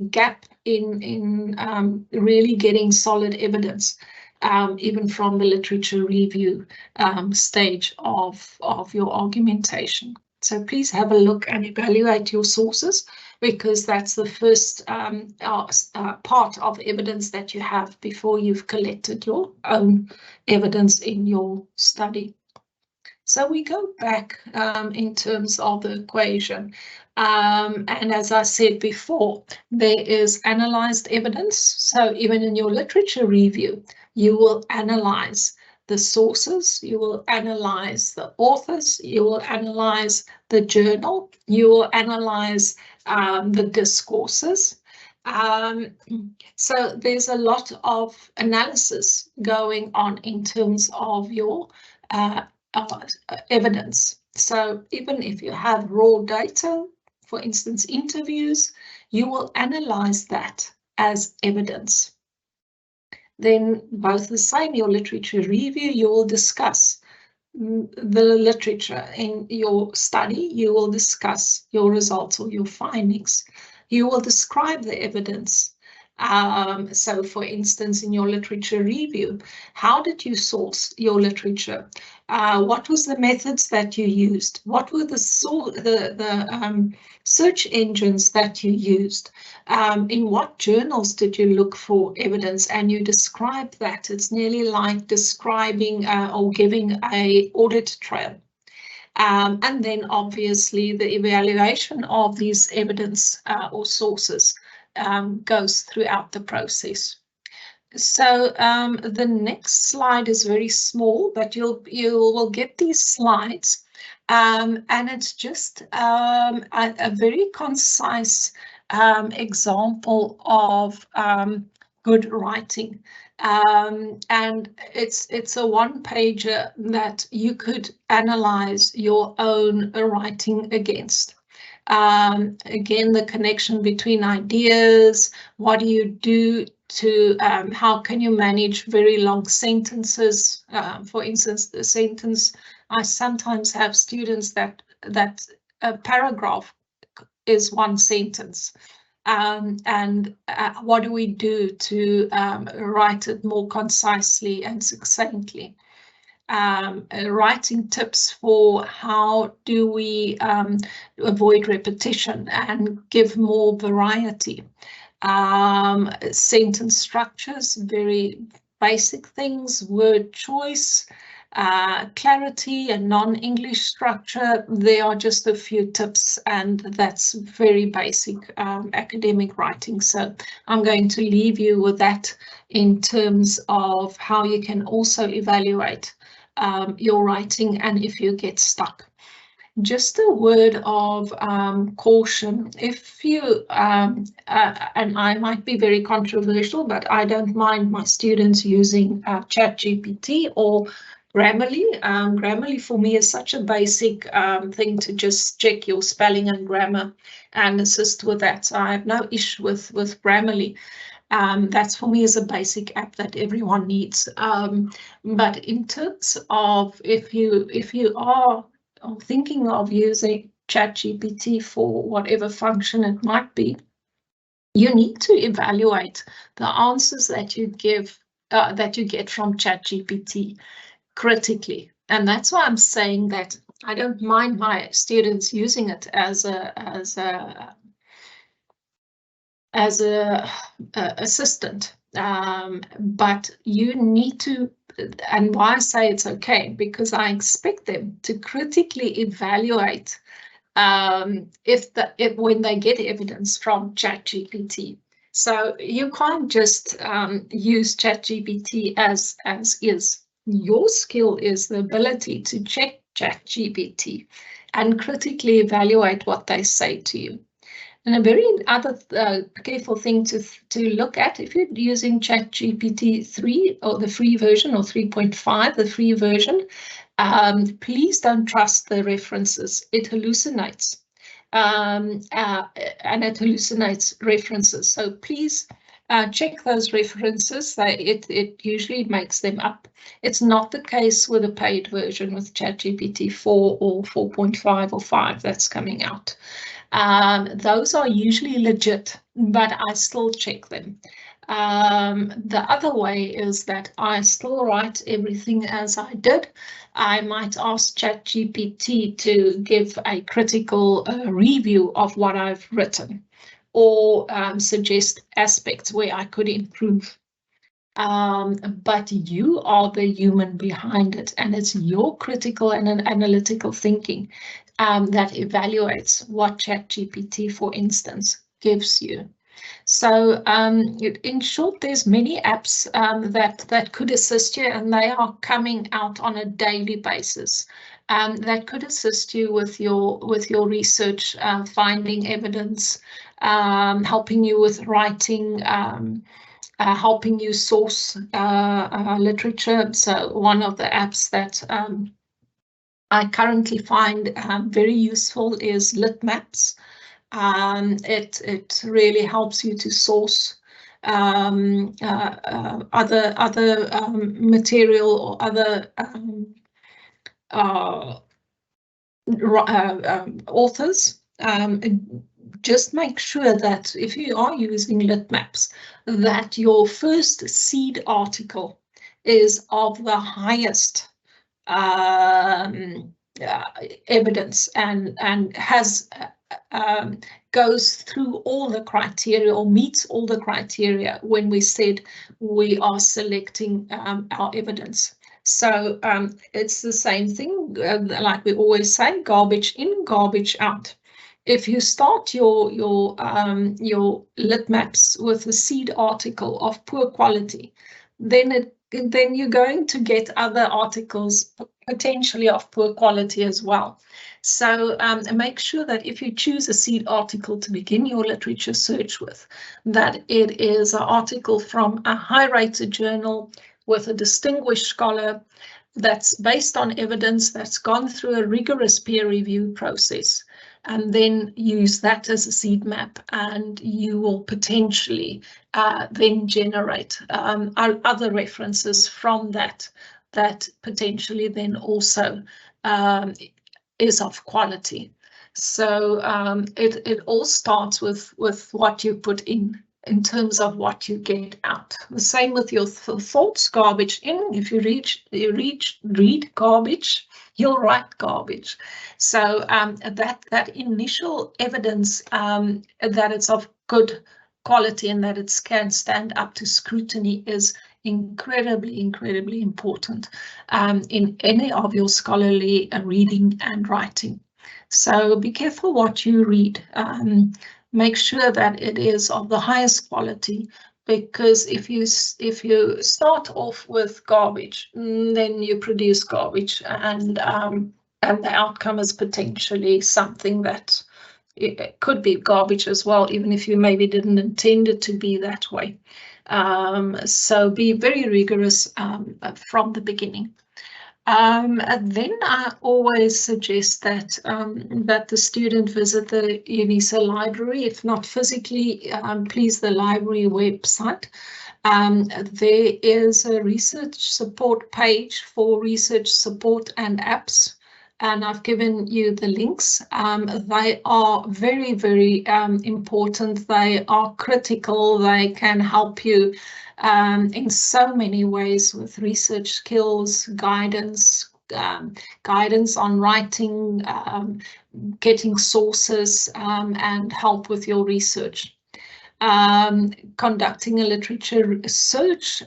gap in really getting solid evidence, even from the literature review stage of your argumentation. So please have a look and evaluate your sources, because that's the first part of evidence that you have before you've collected your own evidence in your study. So we go back in terms of the equation. And as I said before, there is analyzed evidence. So even in your literature review, you will analyze the sources, you will analyze the authors, you will analyze the journal, you will analyze the discourses. So there's a lot of analysis going on in terms of your evidence. So even if you have raw data, for instance, interviews, you will analyze that as evidence. Then both the same, your literature review, you will discuss the literature in your study, you will discuss your results or your findings. You will describe the evidence. So for instance, in your literature review, how did you source your literature? What was the methods that you used? What were the search engines that you used? In what journals did you look for evidence? And you describe that. It's nearly like describing or giving an audit trail. And then obviously the evaluation of these evidence or sources goes throughout the process. So the next slide is very small, but you will get these slides, and it's just a very concise example of good writing. And it's a one-pager that you could analyze your own writing against. Again, the connection between ideas, what do you do to, how can you manage very long sentences? For instance, the sentence, I sometimes have students that a paragraph is one sentence. And what do we do to write it more concisely and succinctly? Writing tips for how do we avoid repetition and give more variety. Sentence structures, very basic things, word choice, clarity and non-English structure. There are just a few tips, and that's very basic academic writing. So I'm going to leave you with that in terms of how you can also evaluate your writing and if you get stuck. Just a word of caution. If you, and I might be very controversial, but I don't mind my students using ChatGPT or Grammarly. Grammarly for me is such a basic thing to just check your spelling and grammar and assist with that. So I have no issue with Grammarly. That's for me is a basic app that everyone needs. But in terms of if you are thinking of using ChatGPT for whatever function it might be, you need to evaluate the answers that you give that you get from ChatGPT critically. And that's why I'm saying that I don't mind my students using it as a assistant, but you need to, and why I say it's okay, because I expect them to critically evaluate if when they get evidence from ChatGPT. So you can't just use ChatGPT as is. Your skill is the ability to check ChatGPT and critically evaluate what they say to you. And a very other careful thing to look at, if you're using ChatGPT 3 or the free version or 3.5, the free version, please don't trust the references. It hallucinates, and it hallucinates references. So please check those references. It usually makes them up. It's not the case with a paid version with ChatGPT 4 or 4.5 or 5 that's coming out. Those are usually legit, but I still check them. The other way is that I still write everything as I did. I might ask ChatGPT to give a critical review of what I've written, or suggest aspects where I could improve. But you are the human behind it, and it's your critical and analytical thinking that evaluates what ChatGPT, for instance, gives you. So in short, there's many apps that could assist you, and they are coming out on a daily basis. That could assist you with your research, finding evidence, helping you with writing, helping you source literature. So one of the apps that I currently find very useful is Litmaps. It really helps you to source other material or other authors. Just make sure that if you are using Litmaps, that your first seed article is of the highest evidence and has goes through all the criteria or meets all the criteria when we said we are selecting our evidence. So it's the same thing, like we always say, garbage in, garbage out. If you start your Litmaps with a seed article of poor quality, then you're going to get other articles potentially of poor quality as well. So make sure that if you choose a seed article to begin your literature search with, that it is an article from a high-rated journal with a distinguished scholar that's based on evidence that's gone through a rigorous peer review process, and then use that as a seed map, and you will potentially then generate other references from that potentially then also is of quality. So it all starts with what you put in terms of what you get out. The same with your thoughts, garbage in. If you read garbage, you'll write garbage. So that initial evidence that it's of good quality and that it can stand up to scrutiny is incredibly important in any of your scholarly reading and writing. So be careful what you read. Make sure that it is of the highest quality, because if you start off with garbage, then you produce garbage, and and the outcome is potentially something that it could be garbage as well, even if you maybe didn't intend it to be that way. So be very rigorous from the beginning. And then I always suggest that that the student visit the UNISA library, if not physically, please the library website. There is a research support page for research support and apps, and I've given you the links. They are very, very important. They are critical. They can help you in so many ways with research skills, guidance, guidance on writing, getting sources, and help with your research. Conducting a literature search,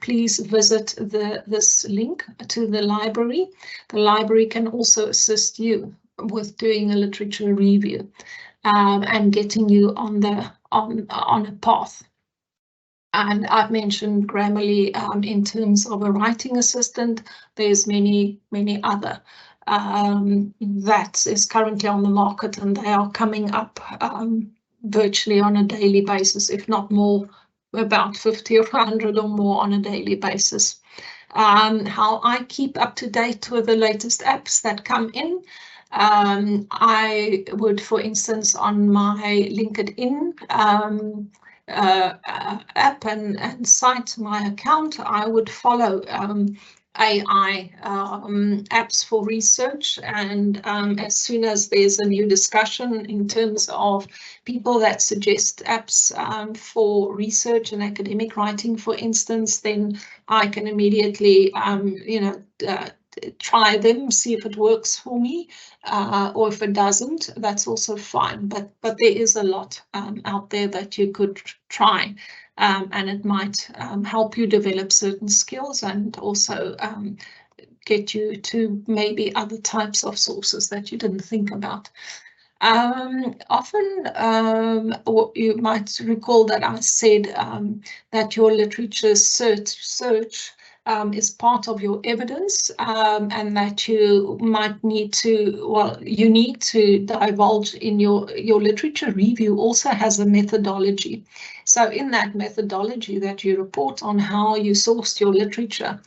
please visit this link to the library. The library can also assist you with doing a literature review and getting you on a path. And I've mentioned Grammarly in terms of a writing assistant. There's many other that is currently on the market, and they are coming up virtually on a daily basis, if not more, about 50 or 100 or more on a daily basis. How I keep up to date with the latest apps that come in. I would, for instance, on my LinkedIn app and site, my account, I would follow AI apps for research, and as soon as there's a new discussion in terms of people that suggest apps for research and academic writing, for instance, then I can immediately try them, see if it works for me, or if it doesn't, that's also fine. But there is a lot out there that you could try, and it might help you develop certain skills and also get you to maybe other types of sources that you didn't think about. Often you might recall that I said that your literature search is part of your evidence, and that you might need to, well, you need to divulge in your literature review also has a methodology. So in that methodology that you report on how you sourced your literature,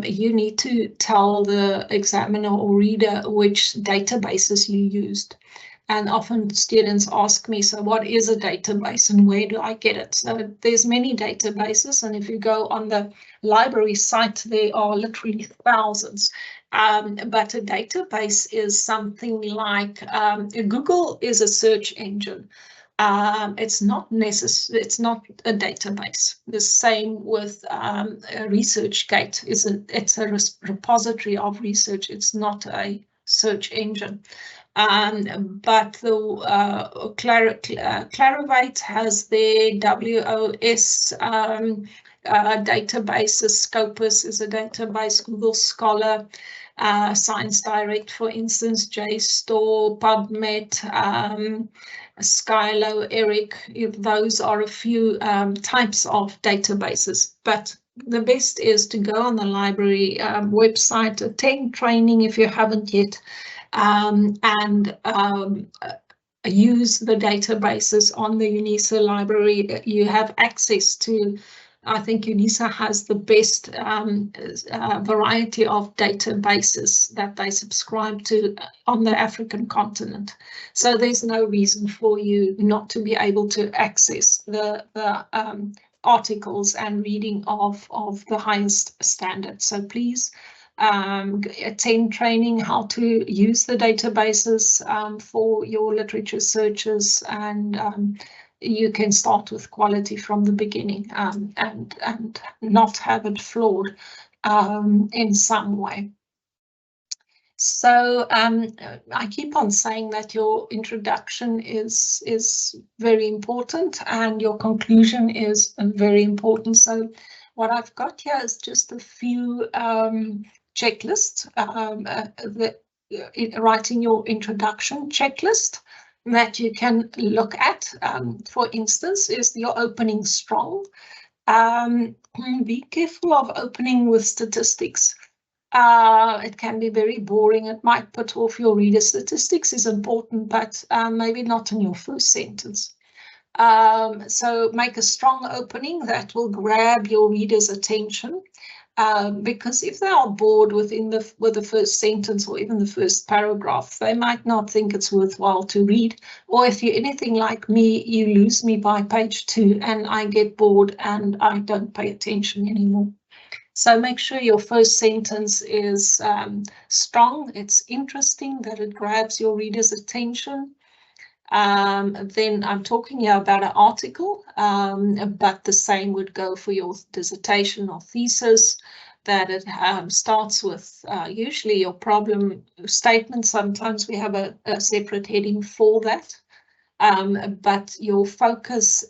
you need to tell the examiner or reader which databases you used. And often students ask me, so what is a database and where do I get it? So there's many databases, and if you go on the library site, there are literally thousands. But a database is something like Google is a search engine. It's not necessary. It's not a database. The same with ResearchGate. It's a repository of research. It's not a search engine. But the Clarivate has their WOS databases. Scopus is a database. Google Scholar, Science Direct, for instance, JSTOR, PubMed, Skylo, ERIC. Those are a few types of databases, but the best is to go on the library website, attend training if you haven't yet, and use the databases on the UNISA library. You have access to, I think UNISA has the best variety of databases that they subscribe to on the African continent. So there's no reason for you not to be able to access the articles and reading of the highest standard. So please attend training how to use the databases for your literature searches, and you can start with quality from the beginning and not have it flawed in some way. So I keep on saying that your introduction is very important and your conclusion is very important. So what I've got here is just a few checklists, writing your introduction checklist that you can look at. For instance, is your opening strong? Be careful of opening with statistics. It can be very boring. It might put off your reader. Statistics is important, but maybe not in your first sentence. So make a strong opening that will grab your reader's attention. Because if they are bored with the first sentence or even the first paragraph, they might not think it's worthwhile to read. Or if you're anything like me, you lose me by page 2 and I get bored and I don't pay attention anymore. So make sure your first sentence is strong, it's interesting, that it grabs your reader's attention. Then I'm talking here about an article, but the same would go for your dissertation or thesis, that it starts with usually your problem statement. Sometimes we have a separate heading for that. But your focus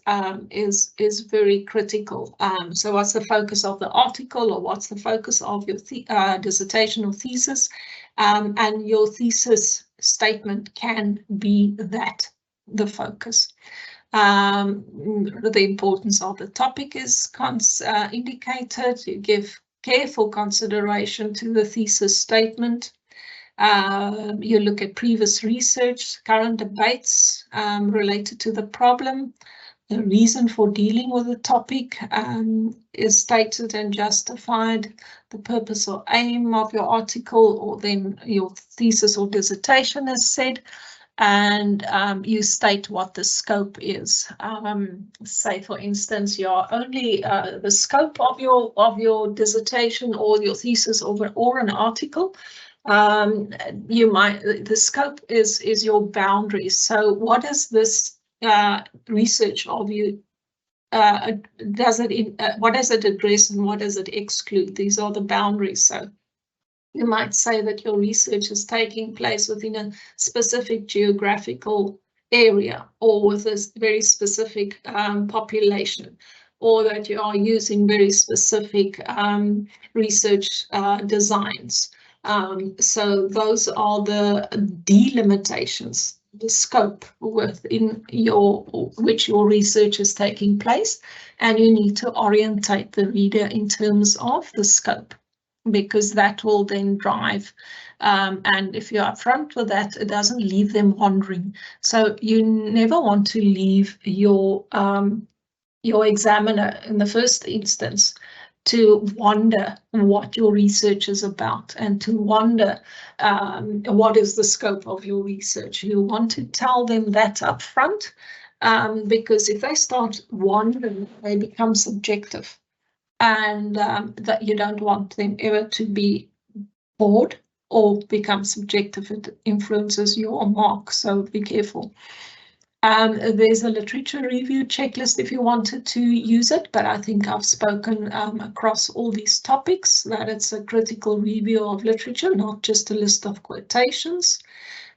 is very critical. So what's the focus of the article, or what's the focus of your dissertation or thesis? And your thesis statement can be that, the focus. The importance of the topic is indicated. You give careful consideration to the thesis statement. You look at previous research, current debates related to the problem. The reason for dealing with the topic is stated and justified. The purpose or aim of your article, or then your thesis or dissertation is said, and you state what the scope is. Say, for instance, you're only the scope of your dissertation or your thesis or an article. You might, the scope is your boundaries. So what does this research of you, what does it address and what does it exclude? These are the boundaries. So you might say that your research is taking place within a specific geographical area, or with a very specific population, or that you are using very specific research designs. So those are the delimitations, the scope within which your research is taking place, and you need to orientate the reader in terms of the scope, because that will then drive, and if you're upfront with that, it doesn't leave them wandering. So you never want to leave your examiner in the first instance to wonder what your research is about, and to wonder what is the scope of your research. You want to tell them that up front, because if they start wondering, they become subjective, and that you don't want them ever to be bored or become subjective. It influences your mark, so be careful. There's a literature review checklist if you wanted to use it, but I think I've spoken across all these topics that it's a critical review of literature, not just a list of quotations.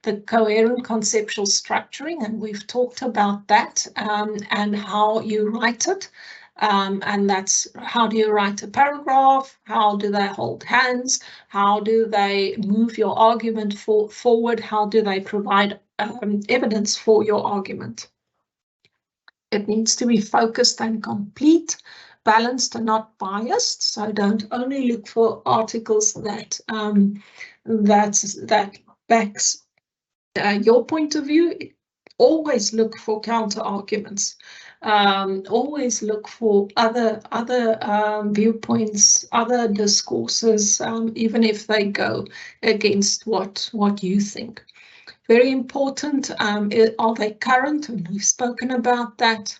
The coherent conceptual structuring, and we've talked about that, and how you write it. And that's, how do you write a paragraph? How do they hold hands? How do they move your argument forward? How do they provide evidence for your argument? It needs to be focused and complete, balanced and not biased. So don't only look for articles that backs your point of view. Always look for counter arguments. Always look for other viewpoints, other discourses, even if they go against what you think. Very important, are they current? And we've spoken about that.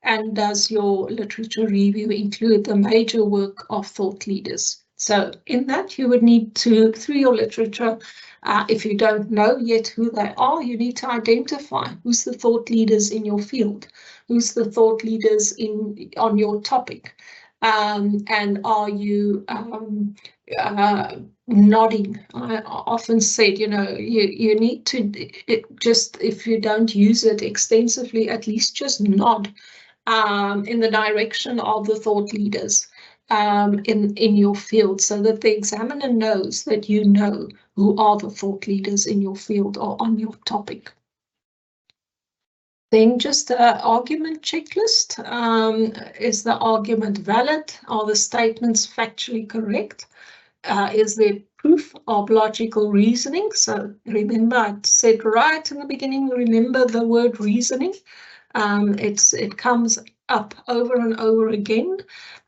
And does your literature review include the major work of thought leaders? So in that, you would need to, through your literature, if you don't know yet who they are, you need to identify who's the thought leaders in your field, who's the thought leaders on your topic, and are you nodding? I often said, you need to just, if you don't use it extensively, at least just nod in the direction of the thought leaders in your field, so that the examiner knows that you know who are the thought leaders in your field or on your topic. Then just an argument checklist. Is the argument valid? Are the statements factually correct? Is there proof of logical reasoning? So remember, I said right in the beginning, remember the word reasoning. It comes up over and over again.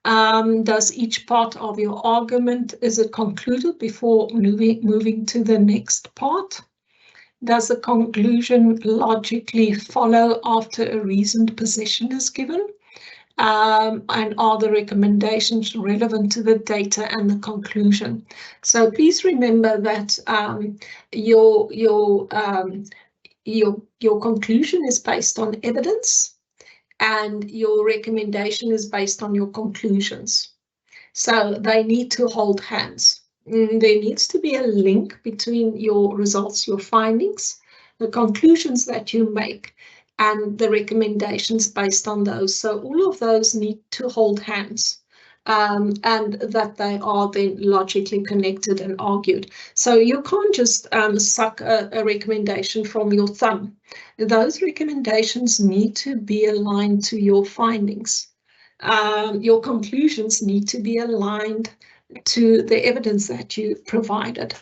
Does each part of your argument, is it concluded before moving to the next part? Does the conclusion logically follow after a reasoned position is given? And are the recommendations relevant to the data and the conclusion? So please remember that your conclusion is based on evidence, and your recommendation is based on your conclusions. So they need to hold hands. There needs to be a link between your results, your findings, the conclusions that you make, and the recommendations based on those. So all of those need to hold hands, and that they are then logically connected and argued. So you can't just suck a recommendation from your thumb. Those recommendations need to be aligned to your findings. Your conclusions need to be aligned to the evidence that you provided.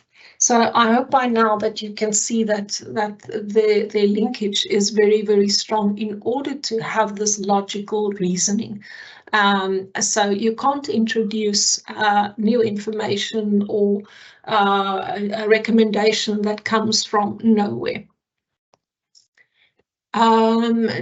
So I hope by now that you can see that the linkage is very, very strong in order to have this logical reasoning. So you can't introduce new information or a recommendation that comes from nowhere.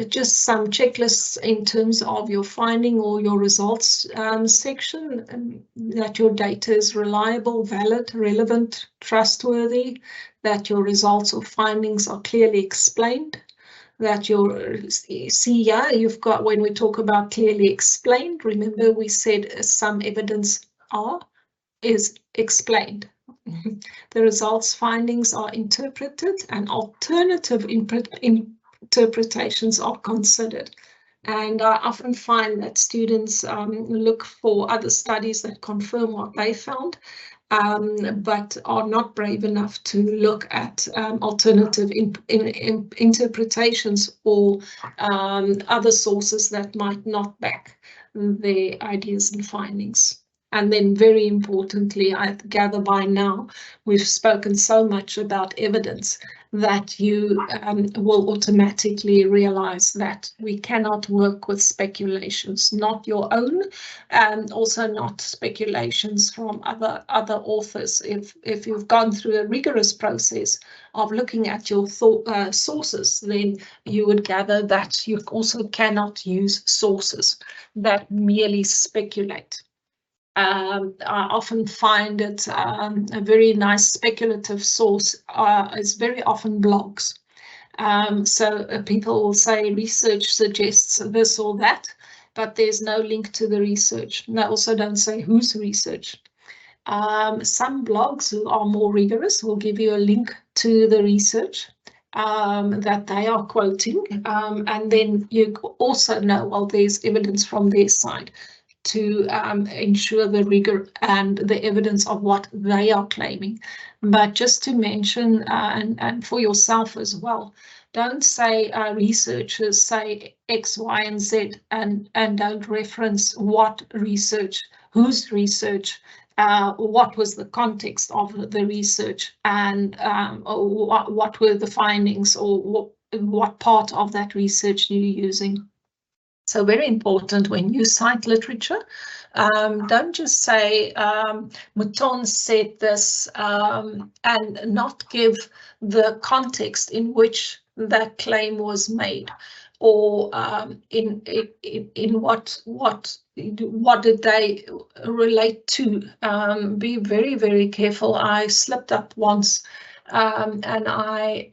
Just some checklists in terms of your finding or your results section, that your data is reliable, valid, relevant, trustworthy, that your results or findings are clearly explained, that your, see here, you've got, when we talk about clearly explained, remember we said some evidence is explained. The results findings are interpreted and alternative interpretations are considered. And I often find that students look for other studies that confirm what they found, but are not brave enough to look at alternative interpretations or other sources that might not back their ideas and findings. And then very importantly, I gather by now, we've spoken so much about evidence that you will automatically realize that we cannot work with speculations, not your own, and also not speculations from other authors. If you've gone through a rigorous process of looking at your sources, then you would gather that you also cannot use sources that merely speculate. I often find it a very nice speculative source is very often blogs. So people will say research suggests this or that, but there's no link to the research. And they also don't say whose research. Some blogs who are more rigorous will give you a link to the research that they are quoting, and then you also know, well, there's evidence from their side to ensure the rigor and the evidence of what they are claiming. But just to mention, and for yourself as well, don't say researchers say X, Y, and Z, and don't reference what research, whose research, what was the context of the research, and what were the findings, or what part of that research you're using. So very important when you cite literature, don't just say Mouton said this and not give the context in which that claim was made, or in what did they relate to. Be very, very careful. I slipped up once, and I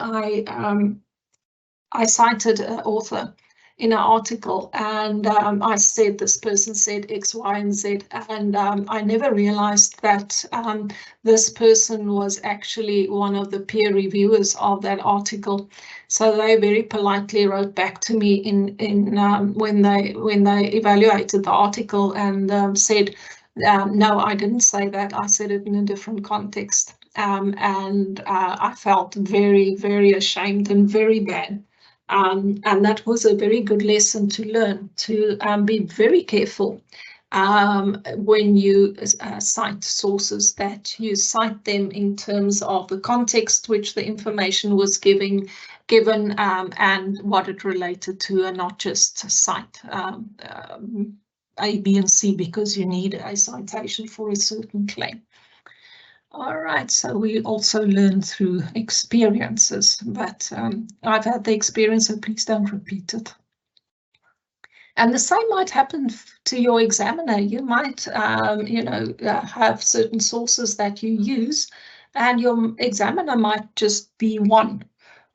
cited an author in an article, and I said this person said X, Y, and Z, and I never realized that this person was actually one of the peer reviewers of that article. So they very politely wrote back to me in when they evaluated the article, and said, no, I didn't say that. I said it in a different context, and I felt very, very ashamed and very bad. And that was a very good lesson to learn, to be very careful when you cite sources, that you cite them in terms of the context which the information was given and what it related to, and not just cite A, B, and C because you need a citation for a certain claim. All right, so we also learn through experiences, but I've had the experience, so please don't repeat it. And the same might happen to your examiner. You might, have certain sources that you use, and your examiner might just be one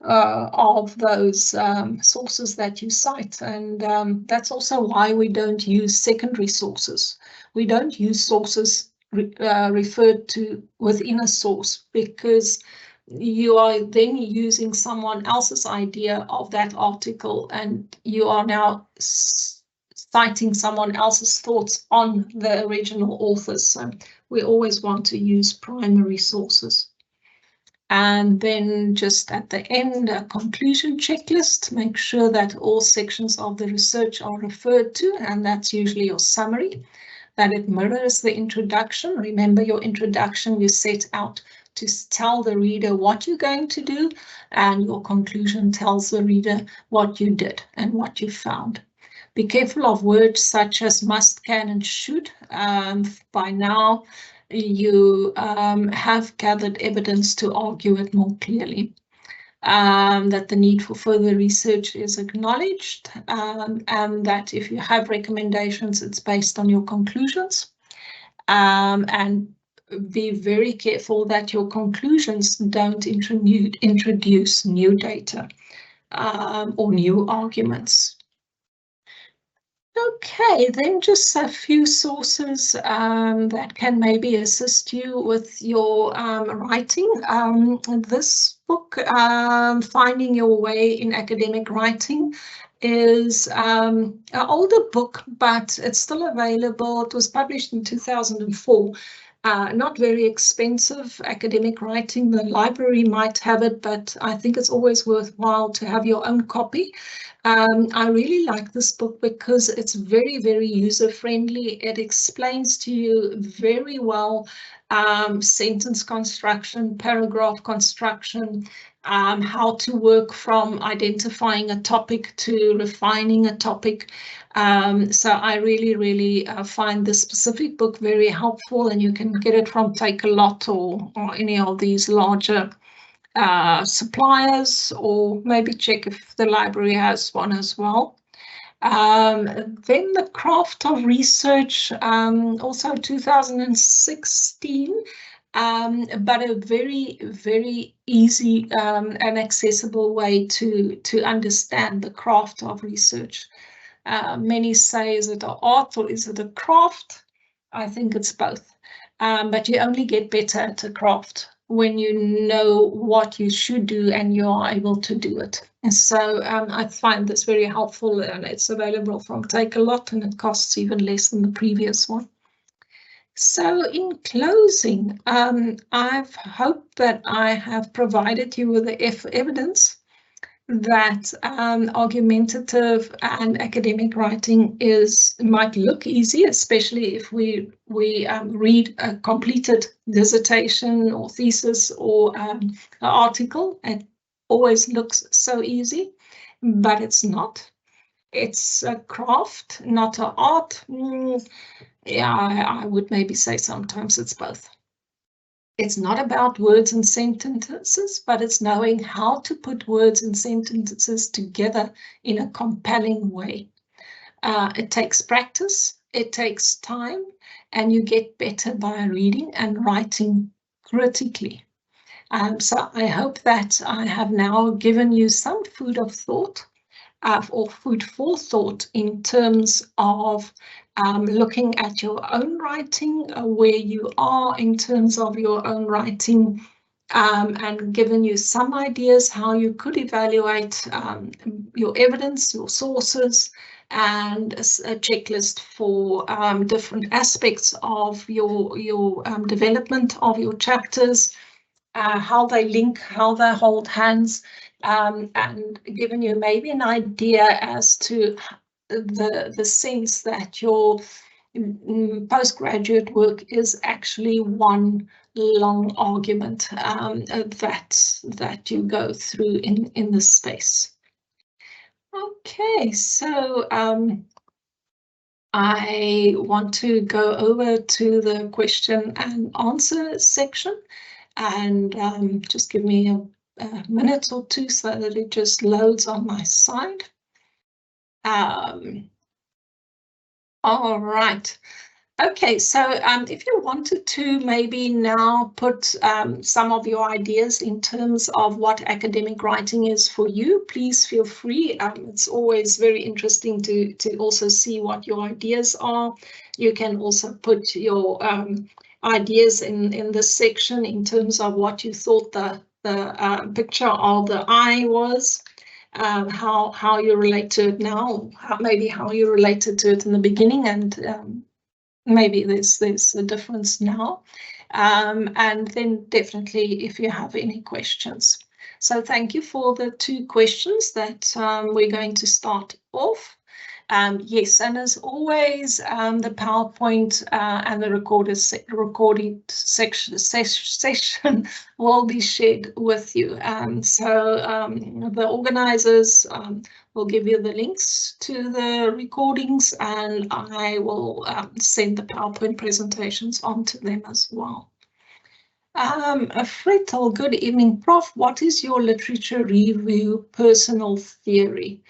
of those sources that you cite. And that's also why we don't use secondary sources. We don't use sources referred to within a source, because you are then using someone else's idea of that article, and you are now citing someone else's thoughts on the original authors. So we always want to use primary sources. And then just at the end, a conclusion checklist. Make sure that all sections of the research are referred to, and that's usually your summary, that it mirrors the introduction. Remember, your introduction, you set out to tell the reader what you're going to do, and your conclusion tells the reader what you did and what you found. Be careful of words such as must, can, and should. By now, you have gathered evidence to argue it more clearly. That the need for further research is acknowledged, and that if you have recommendations, it's based on your conclusions. And be very careful that your conclusions don't introduce new data or new arguments. Okay, then just a few sources that can maybe assist you with your writing. This book, Finding Your Way in Academic Writing, is an older book, but it's still available. It was published in 2004. Not very expensive academic writing. The library might have it, but I think it's always worthwhile to have your own copy. I really like this book because it's very, very user-friendly. It explains to you very well sentence construction, paragraph construction, how to work from identifying a topic to refining a topic. So I really, really find this specific book very helpful, and you can get it from Take-A-Lot or any of these larger suppliers, or maybe check if the library has one as well. Then The Craft of Research, also 2016, but a very, very easy and accessible way to understand the craft of research. Many say, is it an art or is it a craft? I think it's both, but you only get better at a craft when you know what you should do and you are able to do it. And so I find this very helpful, and it's available from Take-A-Lot, and it costs even less than the previous one. So in closing, I've hoped that I have provided you with the evidence that argumentative and academic writing might look easy, especially if we read a completed dissertation or thesis or an article. It always looks so easy, but it's not. It's a craft, not an art. Yeah, I would maybe say sometimes it's both. It's not about words and sentences, but it's knowing how to put words and sentences together in a compelling way. It takes practice, it takes time, and you get better by reading and writing critically. So I hope that I have now given you some food of thought, or food for thought, in terms of looking at your own writing, where you are in terms of your own writing, and given you some ideas how you could evaluate your evidence, your sources, and a checklist for different aspects of your development of your chapters, how they link, how they hold hands, and given you maybe an idea as to the sense that your postgraduate work is actually one long argument that you go through in this space. Okay, so I want to go over to the question and answer section, and just give me a minute or two so that it just loads on my side. All right. Okay, so if you wanted to maybe now put some of your ideas in terms of what academic writing is for you, please feel free. It's always very interesting to also see what your ideas are. You can also put your ideas in this section in terms of what you thought the picture of the eye was. How you relate to it now, maybe how you related to it in the beginning, and maybe there's a difference now, and then definitely if you have any questions. So thank you for the 2 questions that we're going to start off. Yes, and as always, the PowerPoint and the recorded session will be shared with you. So the organizers will give you the links to the recordings, and I will send the PowerPoint presentations onto them as well. Fritel, good evening, Prof. What is your literature review personal theory?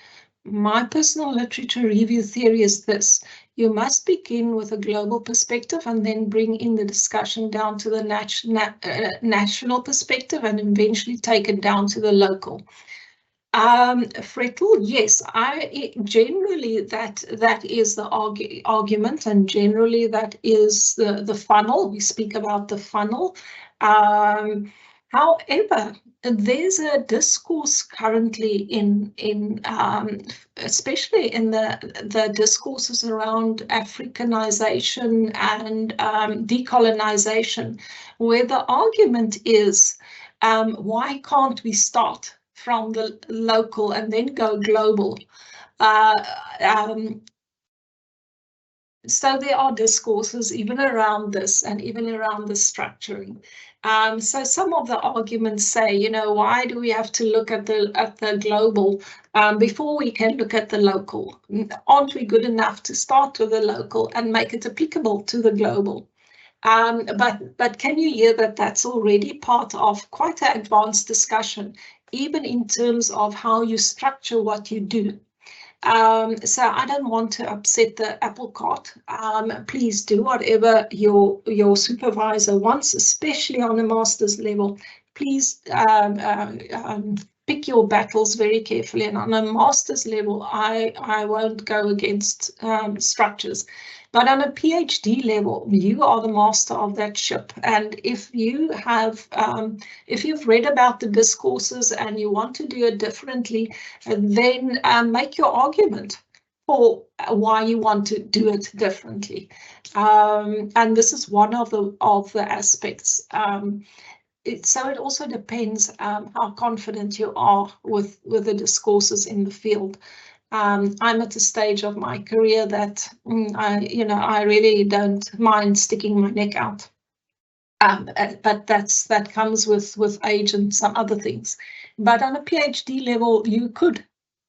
My personal literature review theory is this: you must begin with a global perspective and then bring in the discussion down to the national perspective and eventually take it down to the local. Fretel, yes, generally that is the argument, and generally that is the funnel. We speak about the funnel. However, there's a discourse currently in especially in the discourses around Africanization and decolonization, where the argument is, why can't we start from the local and then go global? So there are discourses even around this and even around the structuring. So some of the arguments say, you know, why do we have to look at the global before we can look at the local? Aren't we good enough to start with the local and make it applicable to the global? But can you hear that that's already part of quite an advanced discussion, even in terms of how you structure what you do? So I don't want to upset the apple cart. Please do whatever your supervisor wants, especially on a master's level. Please pick your battles very carefully. And on a master's level, I won't go against structures. But on a PhD level, you are the master of that ship. And if you have, if you've read about the discourses and you want to do it differently, then make your argument for why you want to do it differently. And this is one of the aspects. So it also depends how confident you are with the discourses in the field. I'm at a stage of my career that I really don't mind sticking my neck out, but that comes with age and some other things. But on a PhD level, you could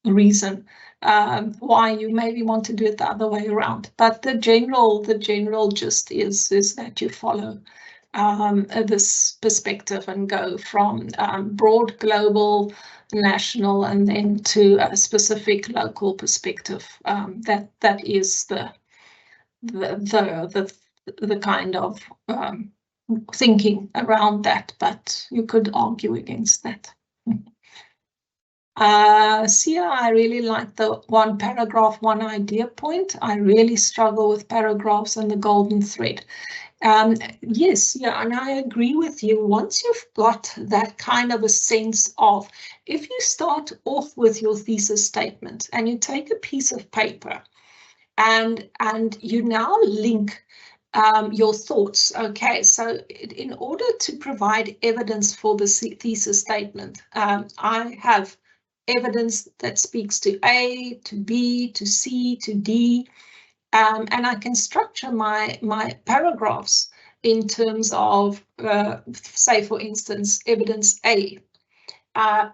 reason why you maybe want to do it the other way around. But the general gist is that you follow this perspective and go from broad, global, national, and then to a specific local perspective. That is the kind of thinking around that, but you could argue against that. Sia, I really like the one paragraph, one idea point. I really struggle with paragraphs and the golden thread. Yes, yeah, and I agree with you. Once you've got that kind of a sense of, if you start off with your thesis statement and you take a piece of paper and you now link your thoughts. Okay, so in order to provide evidence for the thesis statement, I have evidence that speaks to A, to B, to C, to D. And I can structure my paragraphs in terms of, say, for instance, evidence A.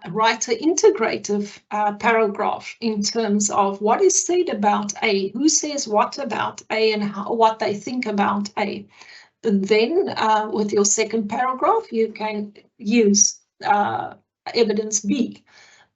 Write an integrative paragraph in terms of what is said about A, who says what about A, and what they think about A. Then with your second paragraph, you can use evidence B,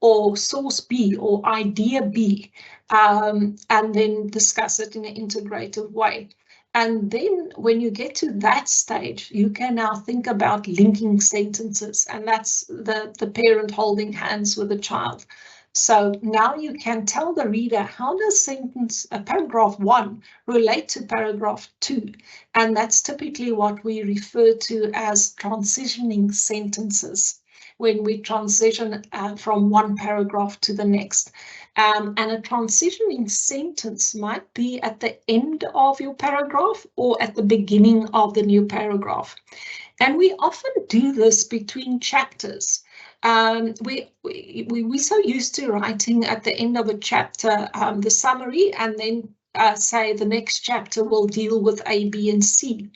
or source B, or idea B, and then discuss it in an integrative way. And then when you get to that stage, you can now think about linking sentences, and that's the parent holding hands with the child. So now you can tell the reader, how does paragraph 1 relate to paragraph 2? And that's typically what we refer to as transitioning sentences, when we transition from one paragraph to the next. And a transitioning sentence might be at the end of your paragraph or at the beginning of the new paragraph. And we often do this between chapters. We're so used to writing at the end of a chapter the summary, and then say the next chapter will deal with A, B, and C.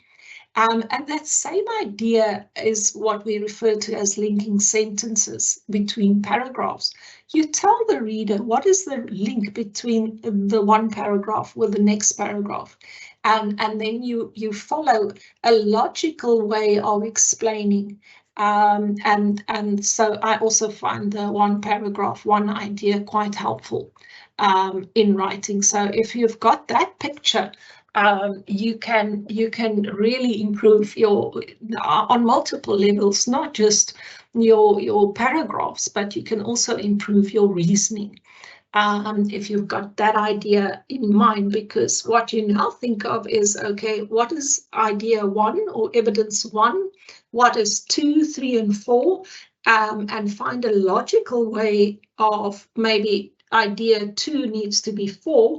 And that same idea is what we refer to as linking sentences between paragraphs. You tell the reader what is the link between the one paragraph with the next paragraph. And then you follow a logical way of explaining. And so I also find the one paragraph, one idea quite helpful in writing. So if you've got that picture, you can really improve your on multiple levels, not just your paragraphs, but you can also improve your reasoning if you've got that idea in mind, because what you now think of is, okay, what is idea 1 or evidence 1? What is 2, 3, and 4? And find a logical way of maybe idea 2 needs to be 4.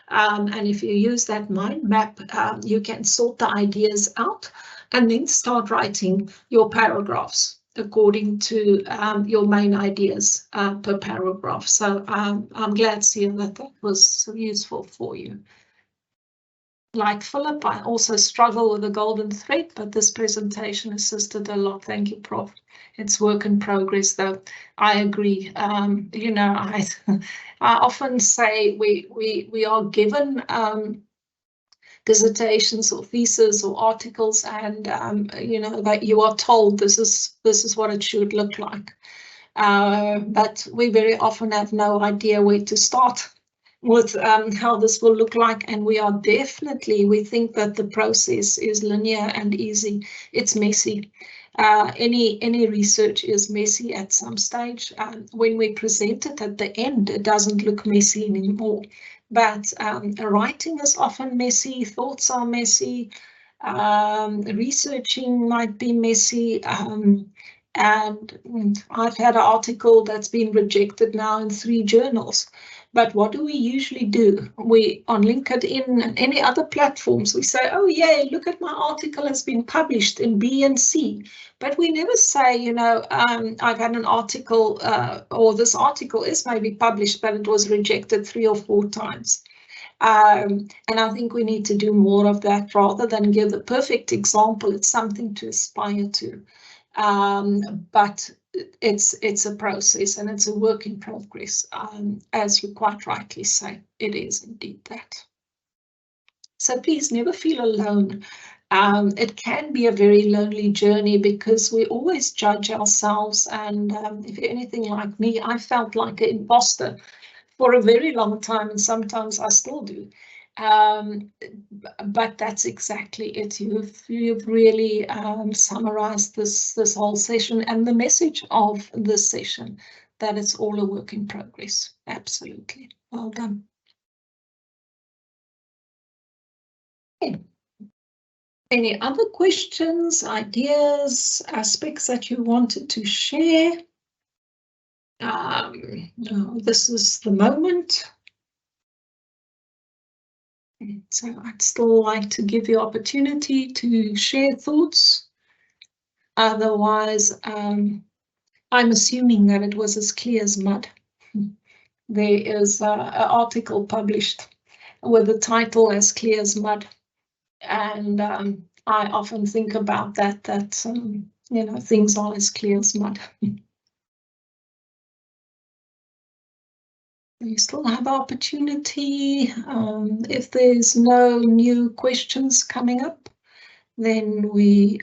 And if you use that mind map, you can sort the ideas out and then start writing your paragraphs according to your main ideas per paragraph. So I'm glad, Sia, that was useful for you. Like Philip, I also struggle with the golden thread, but this presentation assisted a lot. Thank you, Prof. It's work in progress, though. I agree. You know, I often say we are given dissertations or theses or articles, and you know, that you are told this is what it should look like, but we very often have no idea where to start with how this will look like. And we think that the process is linear and easy. It's messy. Any research is messy at some stage. When we present it at the end, it doesn't look messy anymore. But writing is often messy, thoughts are messy, researching might be messy, and I've had an article that's been rejected now in 3 journals. But what do we usually do? We, on LinkedIn and any other platforms, we say, oh yeah, look at my article has been published in B and C. But we never say, you know, I've had an article, or this article is maybe published, but it was rejected 3 or 4 times. And I think we need to do more of that rather than give the perfect example. It's something to aspire to. But it's a process and it's a work in progress, as you quite rightly say. It is indeed that. So please never feel alone. It can be a very lonely journey because we always judge ourselves, and if you're anything like me, I felt like an imposter for a very long time, and sometimes I still do. But that's exactly it. You've really summarized this whole session and the message of this session, that it's all a work in progress. Absolutely. Well done. Okay. Any other questions, ideas, aspects that you wanted to share? No, this is the moment. So I'd still like to give you opportunity to share thoughts. Otherwise, I'm assuming that it was as clear as mud. There is an article published with the title as clear as mud. And I often think about that, things are as clear as mud. You still have opportunity. If there's no new questions coming up, then we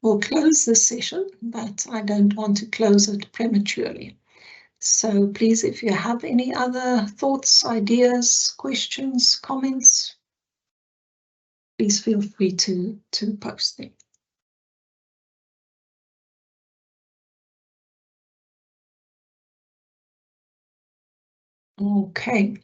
will close this session, but I don't want to close it prematurely. So please, if you have any other thoughts, ideas, questions, comments, please feel free to post them. Okay,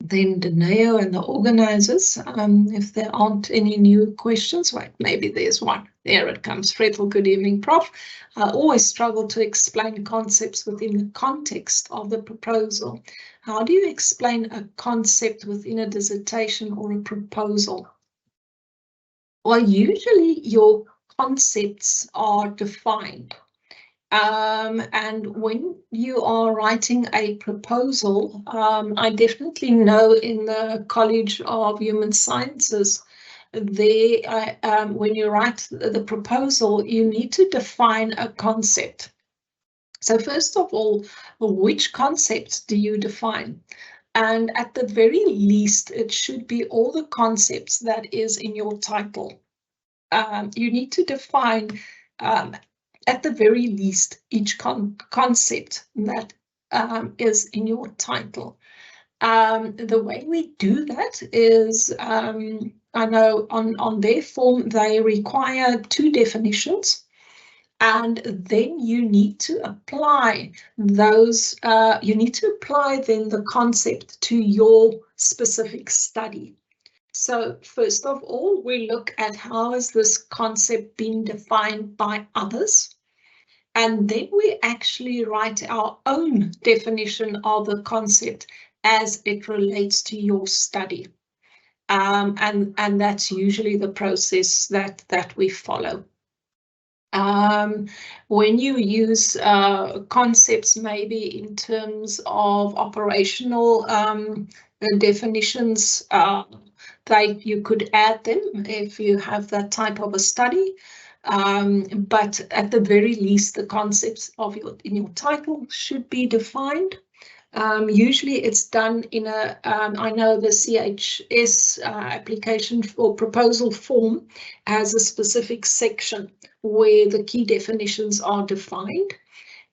then Daneo and the organizers, if there aren't any new questions, wait, maybe there's one. There it comes. Frettel, good evening, Prof. I always struggle to explain concepts within the context of the proposal. How do you explain a concept within a dissertation or a proposal? Well, usually your concepts are defined. And when you are writing a proposal, I definitely know in the College of Human Sciences, when you write the proposal, you need to define a concept. So first of all, which concepts do you define? And at the very least, it should be all the concepts that is in your title. You need to define at the very least, each concept that is in your title. The way we do that is, I know on their form, they require 2 definitions, and then you need to apply those, you need to apply then the concept to your specific study. So first of all, we look at how has this concept been defined by others. And then we actually write our own definition of the concept as it relates to your study. And that's usually the process that we follow. When you use concepts maybe in terms of operational definitions, you could add them if you have that type of a study. But at the very least, the concepts in your title should be defined. Usually it's done in a, I know the CHS application or proposal form has a specific section where the key definitions are defined.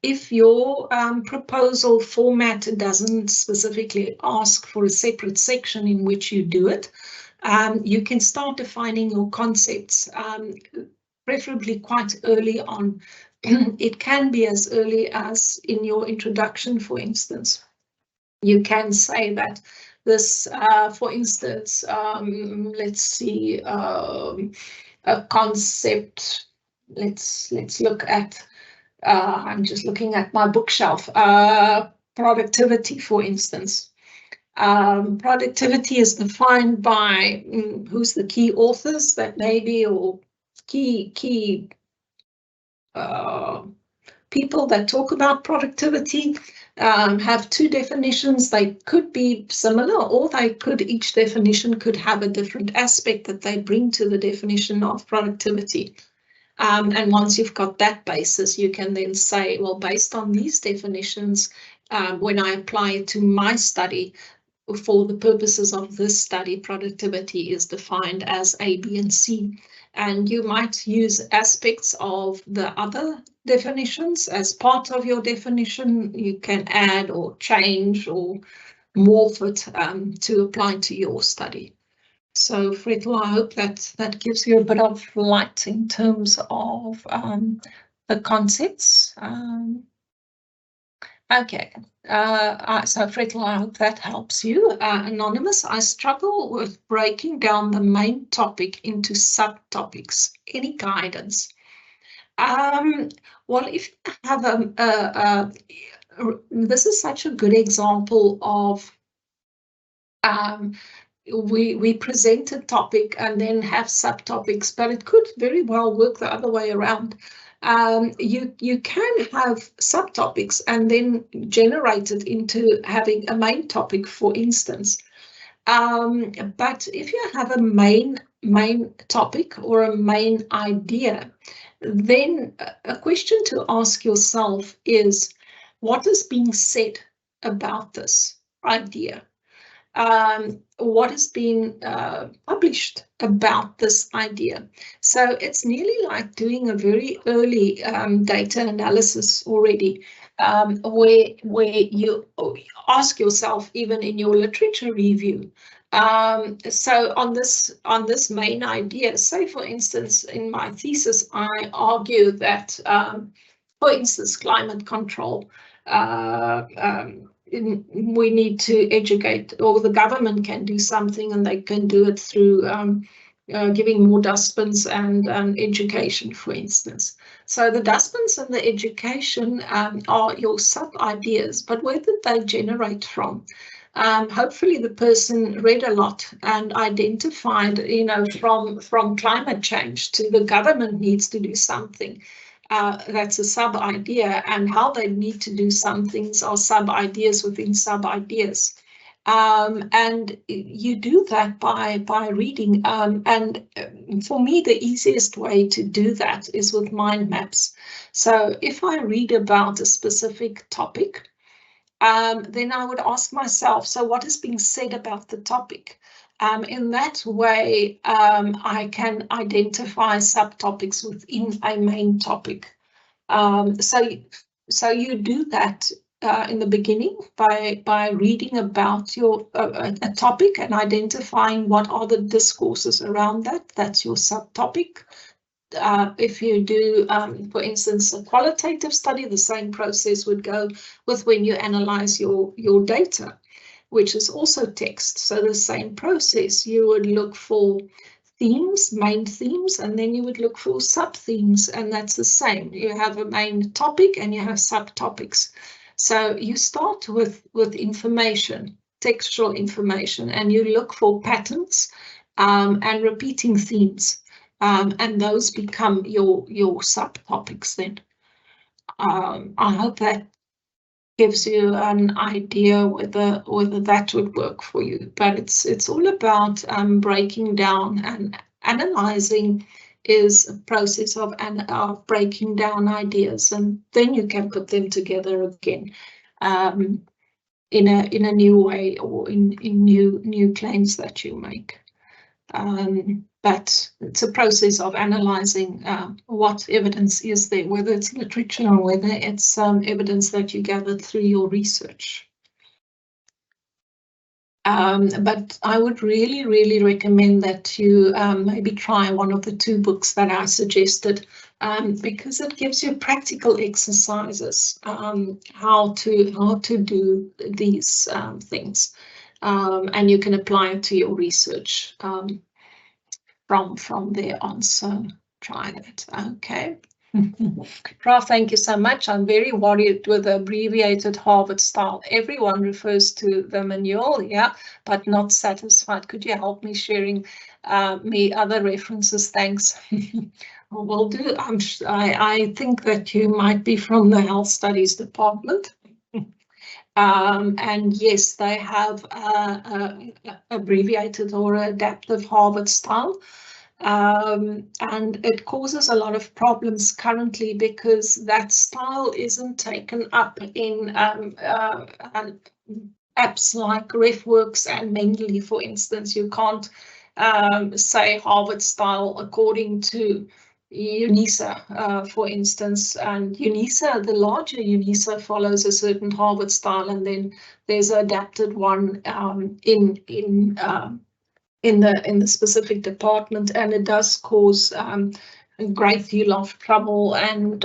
If your proposal format doesn't specifically ask for a separate section in which you do it, you can start defining your concepts, preferably quite early on. It can be as early as in your introduction, for instance. You can say that this, for instance, let's see, a concept. Let's look at. I'm just looking at my bookshelf. Productivity, for instance. Productivity is defined by who's the key authors that maybe, or key people that talk about productivity. Have 2 definitions. They could be similar, or each definition could have a different aspect that they bring to the definition of productivity. And once you've got that basis, you can then say, well, based on these definitions, when I apply it to my study, for the purposes of this study, productivity is defined as A, B, and C. And you might use aspects of the other definitions as part of your definition. You can add or change or morph it to apply to your study. So Frettel, I hope that gives you a bit of light in terms of the concepts. Okay, so Frettel, I hope that helps you. Anonymous, I struggle with breaking down the main topic into subtopics. Any guidance? Well, if you have this is such a good example of we present a topic and then have subtopics, but it could very well work the other way around. You can have subtopics and then generate it into having a main topic, for instance. But if you have a main topic or a main idea, then a question to ask yourself is, what is being said about this idea? What has been published about this idea? So it's nearly like doing a very early data analysis already, where you ask yourself, even in your literature review. So on this main idea, say for instance, in my thesis, I argue that, for instance, climate control. We need to educate, or the government can do something, and they can do it through giving more dustbins and education, for instance. So the dustbins and the education are your sub-ideas, but where did they generate from? Hopefully the person read a lot and identified, from climate change to the government needs to do something. That's a sub-idea, and how they need to do some things are sub-ideas within sub-ideas. And you do that by reading. And for me, the easiest way to do that is with mind maps. So if I read about a specific topic, then I would ask myself, so what is being said about the topic? In that way, I can identify subtopics within a main topic. So you do that in the beginning by reading about your a topic and identifying what are the discourses around that. That's your subtopic. If you do, for instance, a qualitative study, the same process would go with when you analyze your data, which is also text. So the same process, you would look for themes, main themes, and then you would look for sub-themes, and that's the same. You have a main topic and you have subtopics. So you start with information, textual information, and you look for patterns and repeating themes. And those become your subtopics then. I hope that gives you an idea whether that would work for you. But it's all about breaking down, and analyzing is a process of breaking down ideas, and then you can put them together again in a new way, or in new claims that you make. But it's a process of analyzing what evidence is there, whether it's literature or whether it's evidence that you gathered through your research. But I would really, really recommend that you maybe try one of the two books that I suggested, because it gives you practical exercises, how to do these things, and you can apply it to your research from there on. So try that. Okay. Ralph, thank you so much. I'm very worried with the abbreviated Harvard style. Everyone refers to the manual, yeah, but not satisfied. Could you help me sharing me other references? Thanks. Will do. I think that you might be from the Health Studies Department. And yes, they have abbreviated or adaptive Harvard style. And it causes a lot of problems currently because that style isn't taken up in apps like RefWorks and Mendeley, for instance. You can't say Harvard style according to UNISA, for instance, and UNISA, the larger UNISA, follows a certain Harvard style, and then there's an adapted one in the specific department, and it does cause a great deal of trouble and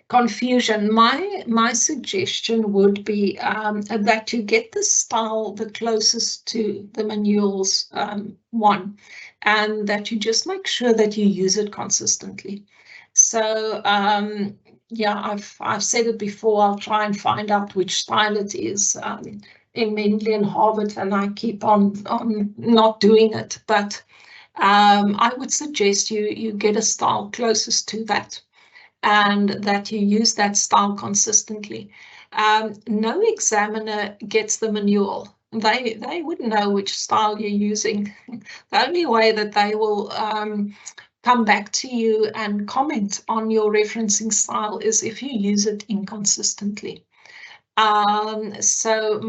confusion. My suggestion would be that you get the style the closest to the manual's one, and that you just make sure that you use it consistently. So yeah, I've said it before. I'll try and find out which style it is in Mendeley and Harvard, and I keep on not doing it. But I would suggest you get a style closest to that, and that you use that style consistently. No examiner gets the manual they wouldn't know which style you're using. The only way that they will come back to you and comment on your referencing style is if you use it inconsistently. So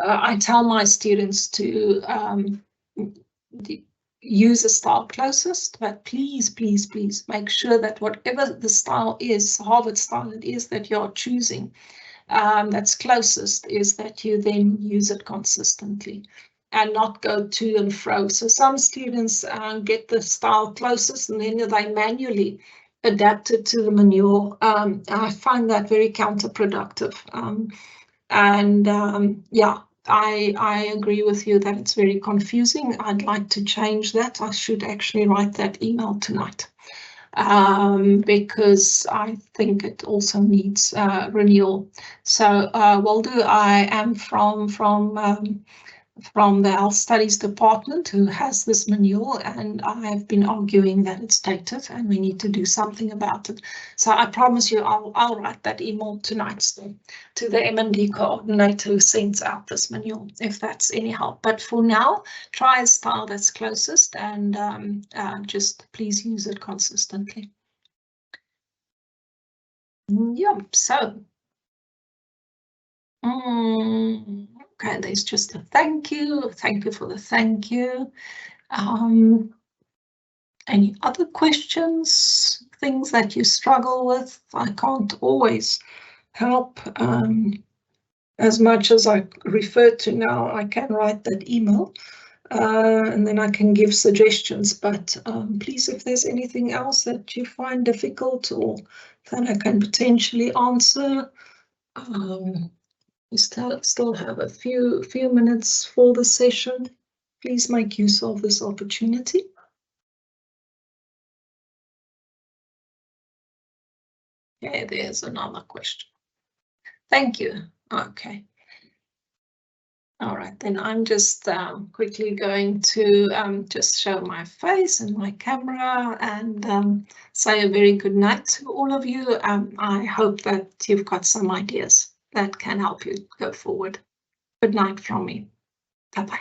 I tell my students to use a style closest, but please, please, please make sure that whatever the style is, Harvard style it is that you're choosing, that's closest, is that you then use it consistently and not go to and fro. So some students get the style closest and then they manually adapt it to the manual. I find that very counterproductive. Yeah, I agree with you that it's very confusing. I'd like to change that. I should actually write that email tonight, because I think it also needs renewal. So Waldo, I am from the Health Studies Department who has this manual, and I've been arguing that it's dated and we need to do something about it. So I promise you I'll write that email tonight to the M&D coordinator who sends out this manual, if that's any help. But for now, try a style that's closest and just please use it consistently. Yeah, so okay, there's just a thank you. Thank you for the thank you. Any other questions, things that you struggle with? I can't always help as much as I refer to now. I can write that email and then I can give suggestions, but please, if there's anything else that you find difficult or that I can potentially answer, we still have a few minutes for the session. Please make use of this opportunity. Okay, there's another question. Thank you. Okay. All right, then I'm just quickly going to just show my face and my camera and say a very good night to all of you. I hope that you've got some ideas that can help you go forward. Good night from me. Bye-bye.